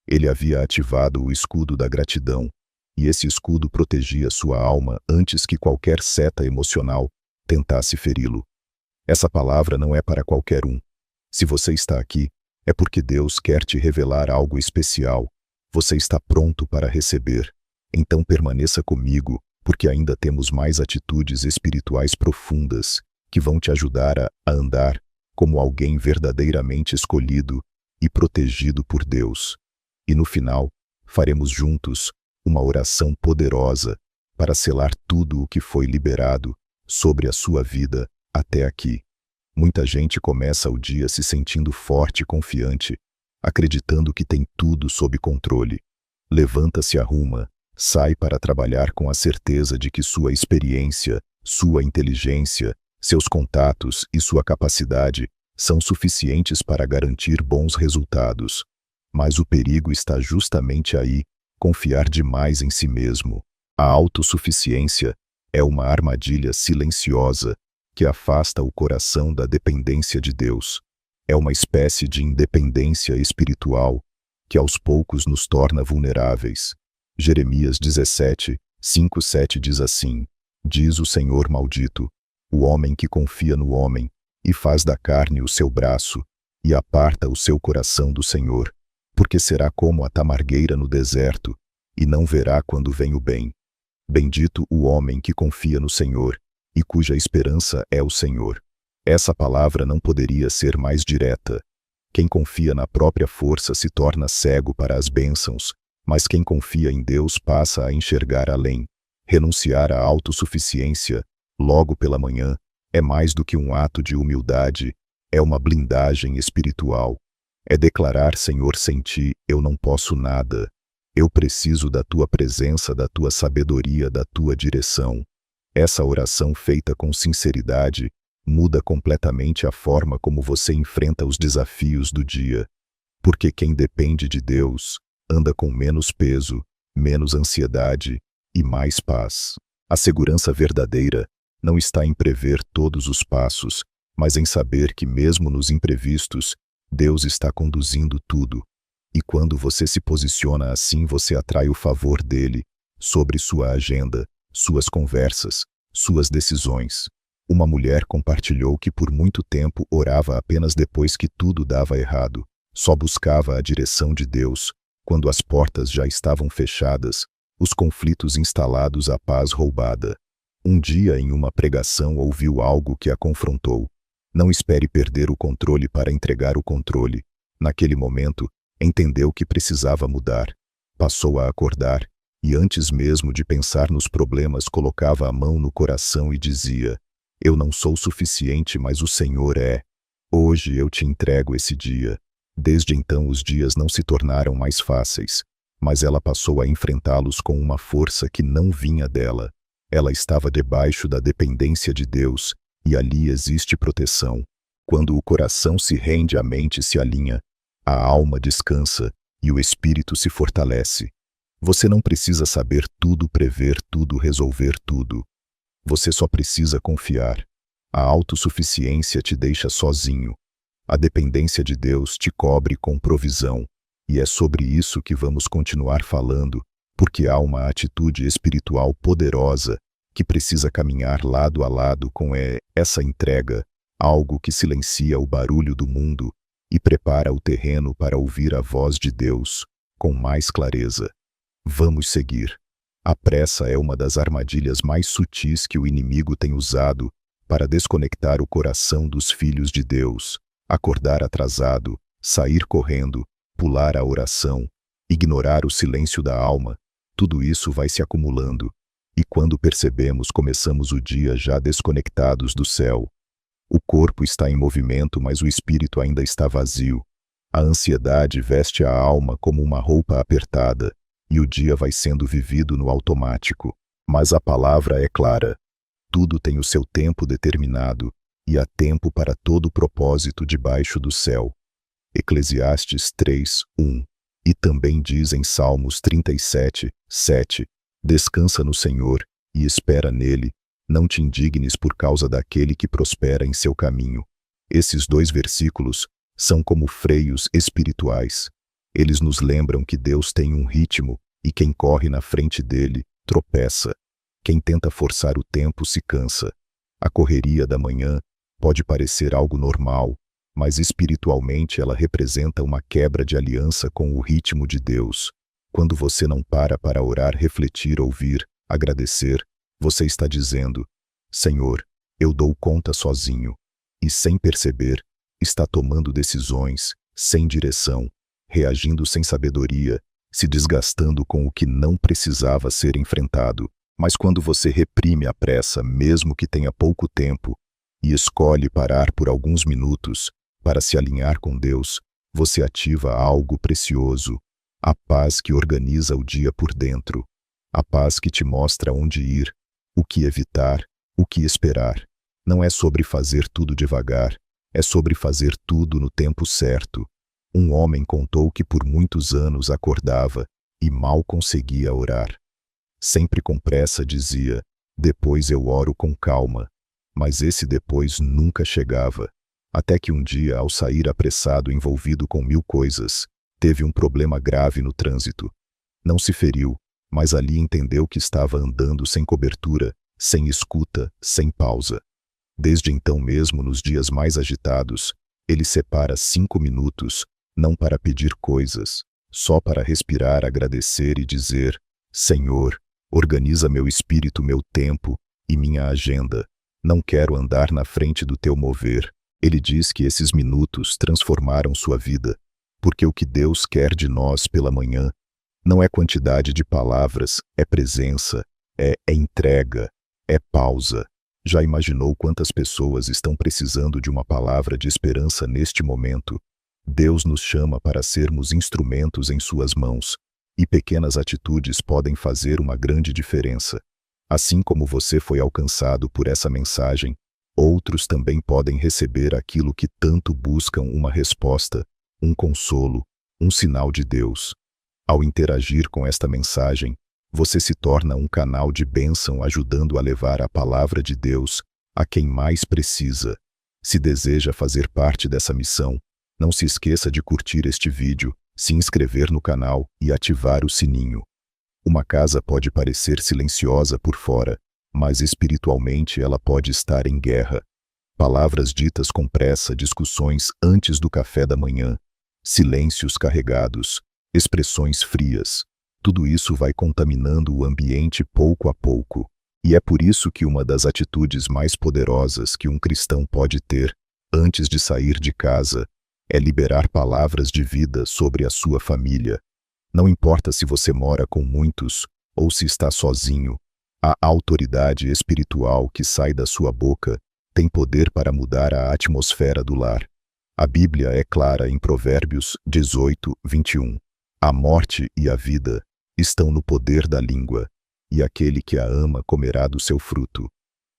Ele havia ativado o escudo da gratidão, e esse escudo protegia sua alma antes que qualquer seta emocional tentasse feri-lo. Essa palavra não é para qualquer um. Se você está aqui, é porque Deus quer te revelar algo especial. Você está pronto para receber. Então permaneça comigo, porque ainda temos mais atitudes espirituais profundas que vão te ajudar a andar como alguém verdadeiramente escolhido e protegido por Deus. E no final, faremos juntos uma oração poderosa para selar tudo o que foi liberado sobre a sua vida até aqui. Muita gente começa o dia se sentindo forte e confiante, acreditando que tem tudo sob controle. Levanta-se, arruma, sai para trabalhar com a certeza de que sua experiência, sua inteligência, seus contatos e sua capacidade são suficientes para garantir bons resultados. Mas o perigo está justamente aí, confiar demais em si mesmo. A autossuficiência é uma armadilha silenciosa que afasta o coração da dependência de Deus. É uma espécie de independência espiritual que aos poucos nos torna vulneráveis. Jeremias 17, 5, 7 diz assim: diz o Senhor maldito, o homem que confia no homem, e faz da carne o seu braço, e aparta o seu coração do Senhor, porque será como a tamargueira no deserto, e não verá quando vem o bem. Bendito o homem que confia no Senhor, e cuja esperança é o Senhor. Essa palavra não poderia ser mais direta. Quem confia na própria força se torna cego para as bênçãos, mas quem confia em Deus passa a enxergar além. Renunciar à autossuficiência, logo pela manhã, é mais do que um ato de humildade, é uma blindagem espiritual. É declarar: Senhor, sem ti eu não posso nada. Eu preciso da tua presença, da tua sabedoria, da tua direção. Essa oração feita com sinceridade muda completamente a forma como você enfrenta os desafios do dia. Porque quem depende de Deus anda com menos peso, menos ansiedade e mais paz. A segurança verdadeira não está em prever todos os passos, mas em saber que mesmo nos imprevistos, Deus está conduzindo tudo. E quando você se posiciona assim, você atrai o favor dele sobre sua agenda, suas conversas, suas decisões. Uma mulher compartilhou que por muito tempo orava apenas depois que tudo dava errado. Só buscava a direção de Deus quando as portas já estavam fechadas, os conflitos instalados, a paz roubada. Um dia, em uma pregação, ouviu algo que a confrontou. Não espere perder o controle para entregar o controle. Naquele momento, entendeu que precisava mudar. Passou a acordar, e antes mesmo de pensar nos problemas, colocava a mão no coração e dizia: eu não sou suficiente, mas o Senhor é. Hoje eu te entrego esse dia. Desde então os dias não se tornaram mais fáceis, mas ela passou a enfrentá-los com uma força que não vinha dela. Ela estava debaixo da dependência de Deus, e ali existe proteção. Quando o coração se rende, a mente se alinha, a alma descansa e o espírito se fortalece. Você não precisa saber tudo, prever tudo, resolver tudo. Você só precisa confiar. A autossuficiência te deixa sozinho. A dependência de Deus te cobre com provisão. E é sobre isso que vamos continuar falando, porque há uma atitude espiritual poderosa que precisa caminhar lado a lado com essa entrega, algo que silencia o barulho do mundo e prepara o terreno para ouvir a voz de Deus com mais clareza. Vamos seguir. A pressa é uma das armadilhas mais sutis que o inimigo tem usado para desconectar o coração dos filhos de Deus. Acordar atrasado, sair correndo, pular a oração, ignorar o silêncio da alma, tudo isso vai se acumulando. E quando percebemos, começamos o dia já desconectados do céu. O corpo está em movimento, mas o espírito ainda está vazio. A ansiedade veste a alma como uma roupa apertada, e o dia vai sendo vivido no automático. Mas a palavra é clara. Tudo tem o seu tempo determinado, e há tempo para todo propósito debaixo do céu. Eclesiastes 3:1. E também diz em Salmos 37:7, descansa no Senhor e espera nele, não te indignes por causa daquele que prospera em seu caminho. Esses dois versículos são como freios espirituais. Eles nos lembram que Deus tem um ritmo e quem corre na frente dele tropeça. Quem tenta forçar o tempo se cansa. A correria da manhã pode parecer algo normal, mas espiritualmente ela representa uma quebra de aliança com o ritmo de Deus. Quando você não para orar, refletir, ouvir, agradecer, você está dizendo: Senhor, eu dou conta sozinho. E sem perceber, está tomando decisões, sem direção, reagindo sem sabedoria, se desgastando com o que não precisava ser enfrentado. Mas quando você reprime a pressa, mesmo que tenha pouco tempo, e escolhe parar por alguns minutos para se alinhar com Deus, você ativa algo precioso, a paz que organiza o dia por dentro, a paz que te mostra onde ir, o que evitar, o que esperar. Não é sobre fazer tudo devagar, é sobre fazer tudo no tempo certo. Um homem contou que por muitos anos acordava e mal conseguia orar. Sempre com pressa dizia: depois eu oro com calma. Mas esse depois nunca chegava. Até que um dia, ao sair apressado envolvido com 1000 coisas, teve um problema grave no trânsito. Não se feriu, mas ali entendeu que estava andando sem cobertura, sem escuta, sem pausa. Desde então mesmo, nos dias mais agitados, ele separa 5 minutos, não para pedir coisas, só para respirar, agradecer e dizer: Senhor, organiza meu espírito, meu tempo e minha agenda. Não quero andar na frente do teu mover. Ele diz que esses minutos transformaram sua vida, porque o que Deus quer de nós pela manhã não é quantidade de palavras, é presença, é entrega, é pausa. Já imaginou quantas pessoas estão precisando de uma palavra de esperança neste momento? Deus nos chama para sermos instrumentos em suas mãos, e pequenas atitudes podem fazer uma grande diferença. Assim como você foi alcançado por essa mensagem, outros também podem receber aquilo que tanto buscam: uma resposta, um consolo, um sinal de Deus. Ao interagir com esta mensagem, você se torna um canal de bênção, ajudando a levar a palavra de Deus a quem mais precisa. Se deseja fazer parte dessa missão, não se esqueça de curtir este vídeo, se inscrever no canal e ativar o sininho. Uma casa pode parecer silenciosa por fora, mas espiritualmente ela pode estar em guerra. Palavras ditas com pressa, discussões antes do café da manhã, silêncios carregados, expressões frias. Tudo isso vai contaminando o ambiente pouco a pouco. E é por isso que uma das atitudes mais poderosas que um cristão pode ter, antes de sair de casa, é liberar palavras de vida sobre a sua família. Não importa se você mora com muitos ou se está sozinho, a autoridade espiritual que sai da sua boca tem poder para mudar a atmosfera do lar. A Bíblia é clara em Provérbios 18:21. A morte e a vida estão no poder da língua, e aquele que a ama comerá do seu fruto.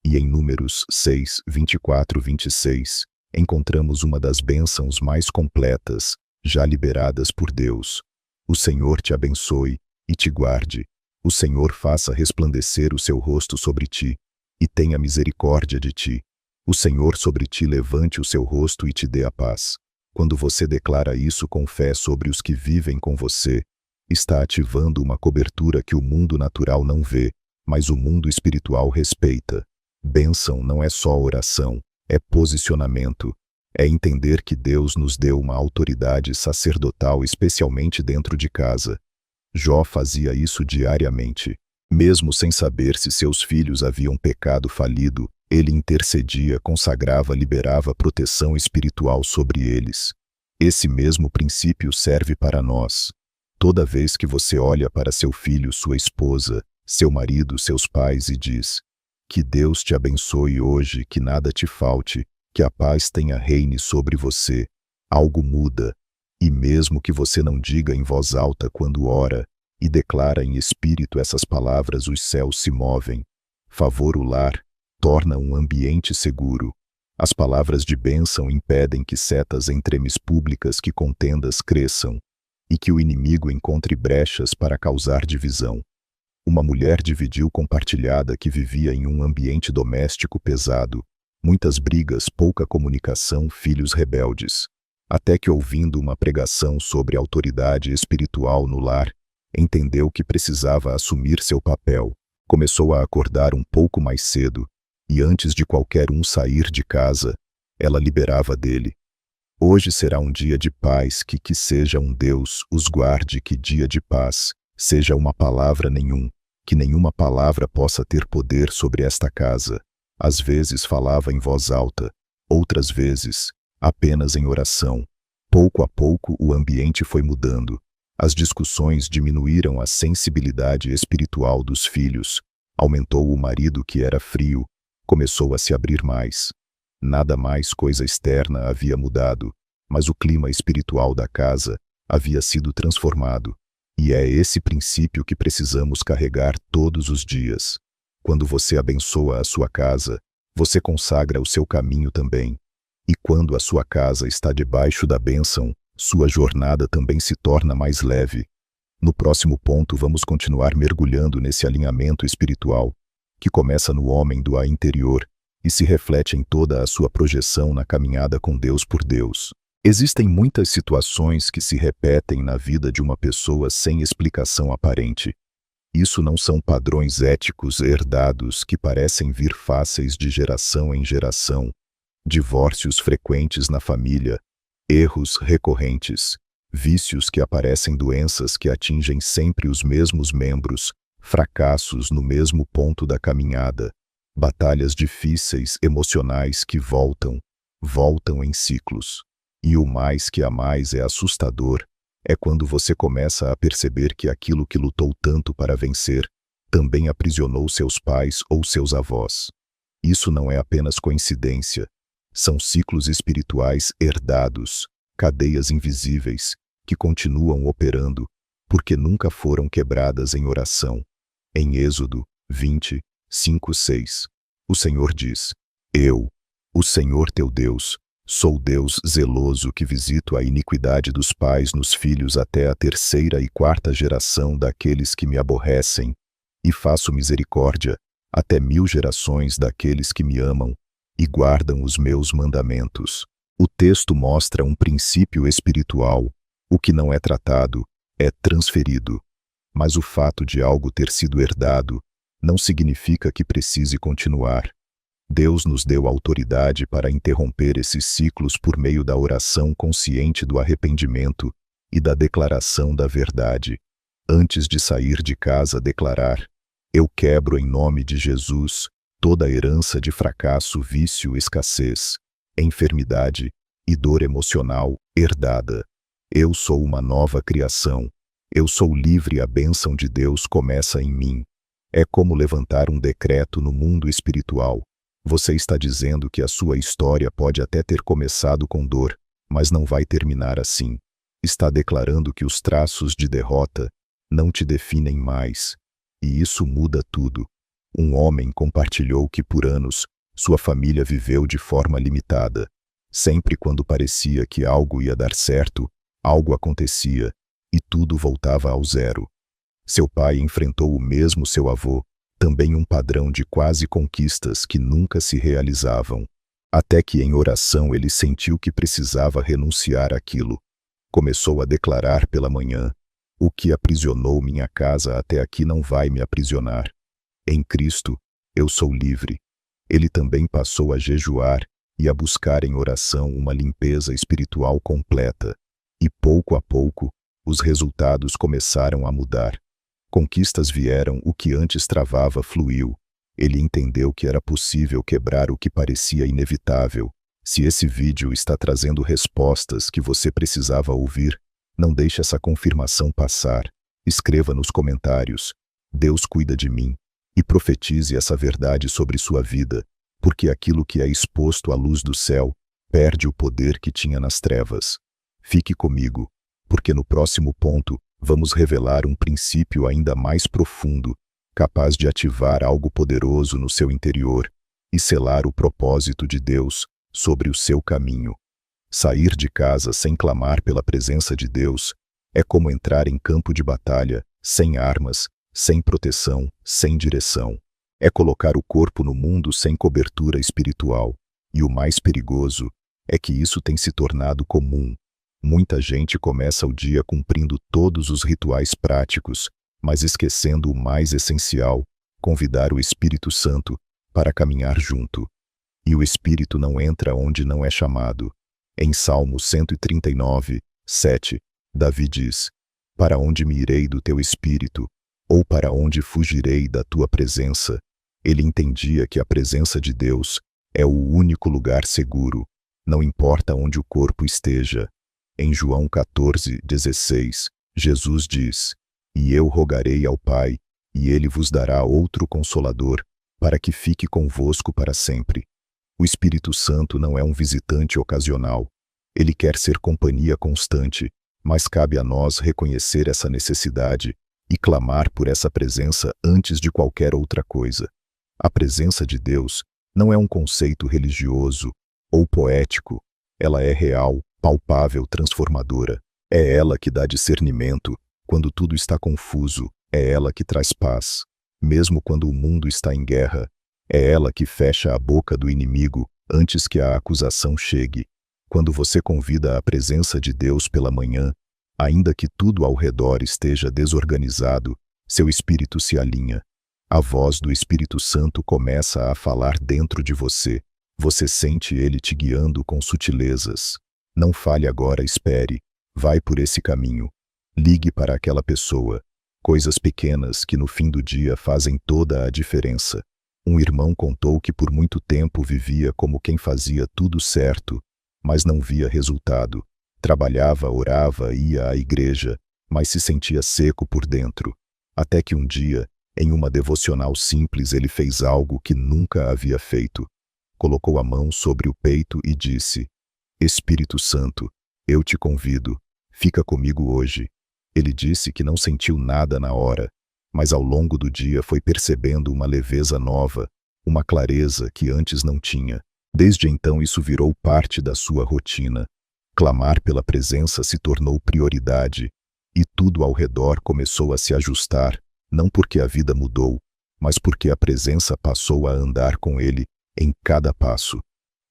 E em Números 6:24-26, encontramos uma das bênçãos mais completas, já liberadas por Deus. O Senhor te abençoe e te guarde. O Senhor faça resplandecer o seu rosto sobre ti e tenha misericórdia de ti. O Senhor sobre ti levante o seu rosto e te dê a paz. Quando você declara isso com fé sobre os que vivem com você, está ativando uma cobertura que o mundo natural não vê, mas o mundo espiritual respeita. Bênção não é só oração, é posicionamento. É entender que Deus nos deu uma autoridade sacerdotal, especialmente dentro de casa. Jó fazia isso diariamente. Mesmo sem saber se seus filhos haviam pecado falido, ele intercedia, consagrava, liberava proteção espiritual sobre eles. Esse mesmo princípio serve para nós. Toda vez que você olha para seu filho, sua esposa, seu marido, seus pais e diz: que Deus te abençoe hoje, que nada te falte, que a paz tenha reine sobre você, algo muda. E mesmo que você não diga em voz alta quando ora, e declara em espírito essas palavras: os céus se movem. Favor o lar, torna um ambiente seguro. As palavras de bênção impedem que setas entremes públicas que contendas cresçam, e que o inimigo encontre brechas para causar divisão. Uma mulher dividiu compartilhada que vivia em um ambiente doméstico pesado, muitas brigas, pouca comunicação, filhos rebeldes. Até que, ouvindo uma pregação sobre autoridade espiritual no lar, entendeu que precisava assumir seu papel. Começou a acordar um pouco mais cedo, e antes de qualquer um sair de casa, ela liberava dele. Hoje será um dia de paz, que seja um Deus os guarde, que dia de paz seja uma palavra nenhum, que nenhuma palavra possa ter poder sobre esta casa. Às vezes falava em voz alta, outras vezes apenas em oração. Pouco a pouco o ambiente foi mudando. As discussões diminuíram a sensibilidade espiritual dos filhos. Aumentou o marido, que era frio, começou a se abrir mais. Nada mais coisa externa havia mudado, mas o clima espiritual da casa havia sido transformado. E é esse princípio que precisamos carregar todos os dias. Quando você abençoa a sua casa, você consagra o seu caminho também. E quando a sua casa está debaixo da bênção, sua jornada também se torna mais leve. No próximo ponto vamos continuar mergulhando nesse alinhamento espiritual, que começa no homem do interior e se reflete em toda a sua projeção na caminhada com Deus por Deus. Existem muitas situações que se repetem na vida de uma pessoa sem explicação aparente. Isso não são padrões éticos herdados que parecem vir fáceis de geração em geração. Divórcios frequentes na família, erros recorrentes, vícios que aparecem, doenças que atingem sempre os mesmos membros, fracassos no mesmo ponto da caminhada, batalhas difíceis emocionais que voltam em ciclos. E o mais que há mais é assustador, é quando você começa a perceber que aquilo que lutou tanto para vencer também aprisionou seus pais ou seus avós. Isso não é apenas coincidência. São ciclos espirituais herdados, cadeias invisíveis, que continuam operando, porque nunca foram quebradas em oração. Em Êxodo 20, 5-6, o Senhor diz: Eu, o Senhor teu Deus, sou Deus zeloso, que visito a iniquidade dos pais nos filhos até a 3ª e 4ª geração daqueles que me aborrecem, e faço misericórdia até 1000 gerações daqueles que me amam e guardam os meus mandamentos. O texto mostra um princípio espiritual. O que não é tratado é transferido. Mas o fato de algo ter sido herdado não significa que precise continuar. Deus nos deu autoridade para interromper esses ciclos por meio da oração consciente, do arrependimento e da declaração da verdade. Antes de sair de casa, declarar: eu quebro em nome de Jesus toda herança de fracasso, vício, escassez, enfermidade e dor emocional herdada. Eu sou uma nova criação. Eu sou livre, a bênção de Deus começa em mim. É como levantar um decreto no mundo espiritual. Você está dizendo que a sua história pode até ter começado com dor, mas não vai terminar assim. Está declarando que os traços de derrota não te definem mais. E isso muda tudo. Um homem compartilhou que por anos sua família viveu de forma limitada. Sempre quando parecia que algo ia dar certo, algo acontecia e tudo voltava ao zero. Seu pai enfrentou o mesmo, seu avô, também um padrão de quase conquistas que nunca se realizavam. Até que em oração ele sentiu que precisava renunciar àquilo. Começou a declarar pela manhã: o que aprisionou minha casa até aqui não vai me aprisionar. Em Cristo, eu sou livre. Ele também passou a jejuar e a buscar em oração uma limpeza espiritual completa. E pouco a pouco, os resultados começaram a mudar. Conquistas vieram, o que antes travava fluiu. Ele entendeu que era possível quebrar o que parecia inevitável. Se esse vídeo está trazendo respostas que você precisava ouvir, não deixe essa confirmação passar. Escreva nos comentários: Deus cuida de mim. E profetize essa verdade sobre sua vida, porque aquilo que é exposto à luz do céu perde o poder que tinha nas trevas. Fique comigo, porque no próximo ponto vamos revelar um princípio ainda mais profundo, capaz de ativar algo poderoso no seu interior e selar o propósito de Deus sobre o seu caminho. Sair de casa sem clamar pela presença de Deus é como entrar em campo de batalha, sem armas, sem proteção, sem direção. É colocar o corpo no mundo sem cobertura espiritual. E o mais perigoso é que isso tem se tornado comum. Muita gente começa o dia cumprindo todos os rituais práticos, mas esquecendo o mais essencial: convidar o Espírito Santo para caminhar junto. E o Espírito não entra onde não é chamado. Em Salmo 139, 7, Davi diz: Para onde me irei do teu Espírito? Ou para onde fugirei da tua presença? Ele entendia que a presença de Deus é o único lugar seguro, não importa onde o corpo esteja. Em João 14:16, Jesus diz: E eu rogarei ao Pai, e ele vos dará outro Consolador, para que fique convosco para sempre. O Espírito Santo não é um visitante ocasional. Ele quer ser companhia constante, mas cabe a nós reconhecer essa necessidade e clamar por essa presença antes de qualquer outra coisa. A presença de Deus não é um conceito religioso ou poético. Ela é real, palpável, transformadora. É ela que dá discernimento quando tudo está confuso. É ela que traz paz, mesmo quando o mundo está em guerra. É ela que fecha a boca do inimigo antes que a acusação chegue. Quando você convida a presença de Deus pela manhã, ainda que tudo ao redor esteja desorganizado, seu espírito se alinha. A voz do Espírito Santo começa a falar dentro de você. Você sente ele te guiando com sutilezas. Não fale agora, espere. Vai por esse caminho. Ligue para aquela pessoa. Coisas pequenas que no fim do dia fazem toda a diferença. Um irmão contou que por muito tempo vivia como quem fazia tudo certo, mas não via resultado. Trabalhava, orava, ia à igreja, mas se sentia seco por dentro. Até que um dia, em uma devocional simples, ele fez algo que nunca havia feito. Colocou a mão sobre o peito e disse: Espírito Santo, eu te convido, fica comigo hoje. Ele disse que não sentiu nada na hora, mas ao longo do dia foi percebendo uma leveza nova, uma clareza que antes não tinha. Desde então isso virou parte da sua rotina. Clamar pela presença se tornou prioridade, e tudo ao redor começou a se ajustar, não porque a vida mudou, mas porque a presença passou a andar com ele em cada passo.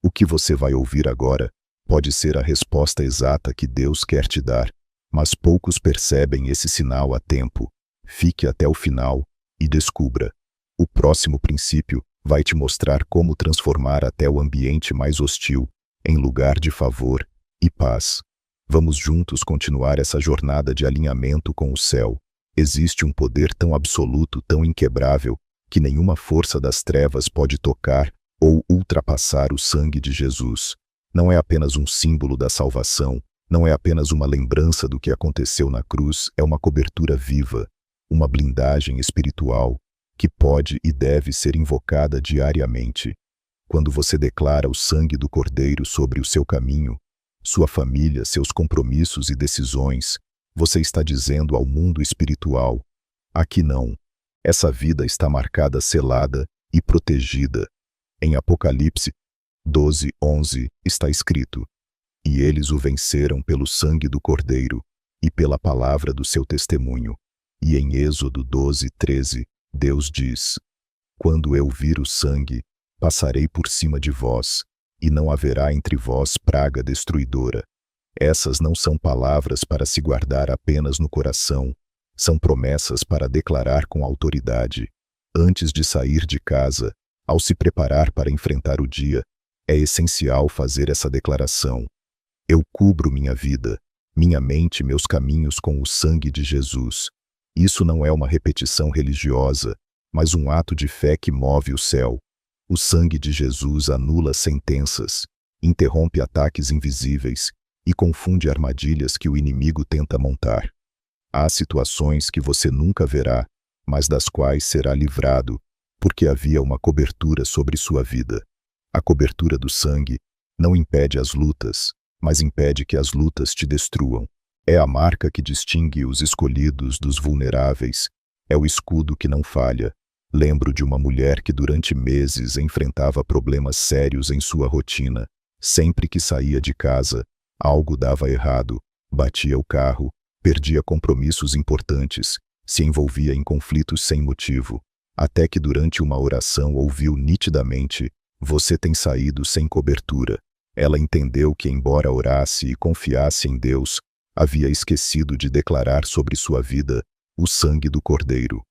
O que você vai ouvir agora pode ser a resposta exata que Deus quer te dar, mas poucos percebem esse sinal a tempo. Fique até o final e descubra. O próximo princípio vai te mostrar como transformar até o ambiente mais hostil em lugar de favor e paz. Vamos juntos continuar essa jornada de alinhamento com o céu. Existe um poder tão absoluto, tão inquebrável, que nenhuma força das trevas pode tocar ou ultrapassar o sangue de Jesus. Não é apenas um símbolo da salvação, não é apenas uma lembrança do que aconteceu na cruz, é uma cobertura viva, uma blindagem espiritual que pode e deve ser invocada diariamente. Quando você declara o sangue do Cordeiro sobre o seu caminho, sua família, seus compromissos e decisões, você está dizendo ao mundo espiritual: aqui não. Essa vida está marcada, selada e protegida. Em Apocalipse 12:11 está escrito: E eles o venceram pelo sangue do Cordeiro e pela palavra do seu testemunho. E em Êxodo 12:13, Deus diz: Quando eu vir o sangue, passarei por cima de vós, e não haverá entre vós praga destruidora. Essas não são palavras para se guardar apenas no coração, são promessas para declarar com autoridade. Antes de sair de casa, ao se preparar para enfrentar o dia, é essencial fazer essa declaração: Eu cubro minha vida, minha mente e meus caminhos com o sangue de Jesus. Isso não é uma repetição religiosa, mas um ato de fé que move o céu. O sangue de Jesus anula sentenças, interrompe ataques invisíveis e confunde armadilhas que o inimigo tenta montar. Há situações que você nunca verá, mas das quais será livrado, porque havia uma cobertura sobre sua vida. A cobertura do sangue não impede as lutas, mas impede que as lutas te destruam. É a marca que distingue os escolhidos dos vulneráveis. É o escudo que não falha. Lembro de uma mulher que durante meses enfrentava problemas sérios em sua rotina. Sempre que saía de casa, algo dava errado. Batia o carro, perdia compromissos importantes, se envolvia em conflitos sem motivo. Até que durante uma oração ouviu nitidamente: "Você tem saído sem cobertura." Ela entendeu que, embora orasse e confiasse em Deus, havia esquecido de declarar sobre sua vida o sangue do Cordeiro.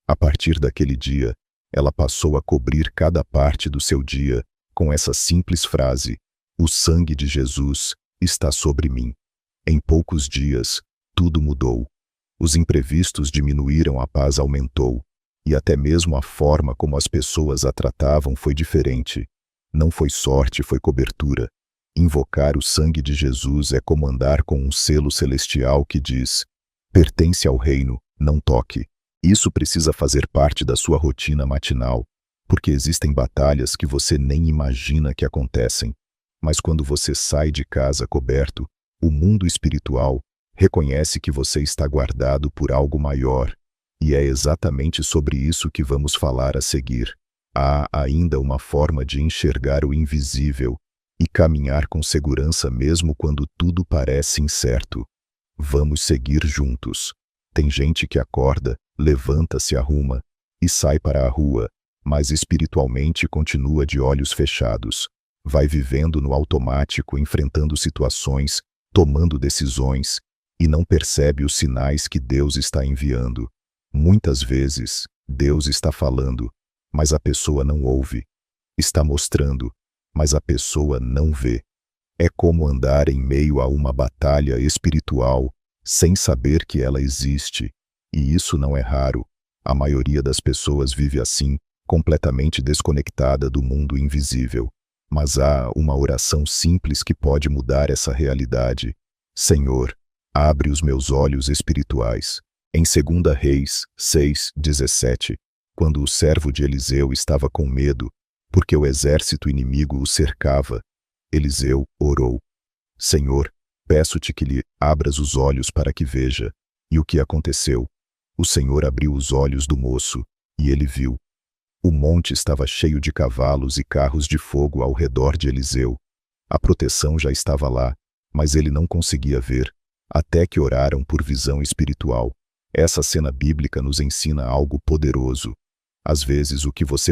A partir daquele dia, ela passou a cobrir cada parte do seu dia com essa simples frase: "O sangue de Jesus está sobre mim." Em poucos dias, tudo mudou. Os imprevistos diminuíram, a paz aumentou, e até mesmo a forma como as pessoas a tratavam foi diferente. Não foi sorte, foi cobertura. Invocar o sangue de Jesus é como andar com um selo celestial que diz: "Pertence ao reino, não toque." Isso precisa fazer parte da sua rotina matinal, porque existem batalhas que você nem imagina que acontecem. Mas quando você sai de casa coberto, o mundo espiritual reconhece que você está guardado por algo maior. E é exatamente sobre isso que vamos falar a seguir. Há ainda uma forma de enxergar o invisível e caminhar com segurança mesmo quando tudo parece incerto. Vamos seguir juntos. Tem gente que acorda, levanta, se arruma e sai para a rua, mas espiritualmente continua de olhos fechados. Vai vivendo no automático, enfrentando situações, tomando decisões, e não percebe os sinais que Deus está enviando. Muitas vezes, Deus está falando, mas a pessoa não ouve. Está mostrando, mas a pessoa não vê. É como andar em meio a uma batalha espiritual, sem saber que ela existe. E isso não é raro. A maioria das pessoas vive assim, completamente desconectada do mundo invisível. Mas há uma oração simples que pode mudar essa realidade. Senhor, abre os meus olhos espirituais. Em 2 Reis 6:17, quando o servo de Eliseu estava com medo, porque o exército inimigo o cercava, Eliseu orou: "Senhor, peço-te que lhe abras os olhos para que veja." E o que aconteceu? O Senhor abriu os olhos do moço, e ele viu. O monte estava cheio de cavalos e carros de fogo ao redor de Eliseu. A proteção já estava lá, mas ele não conseguia ver, até que oraram por visão espiritual. Essa cena bíblica nos ensina algo poderoso. Às vezes o que você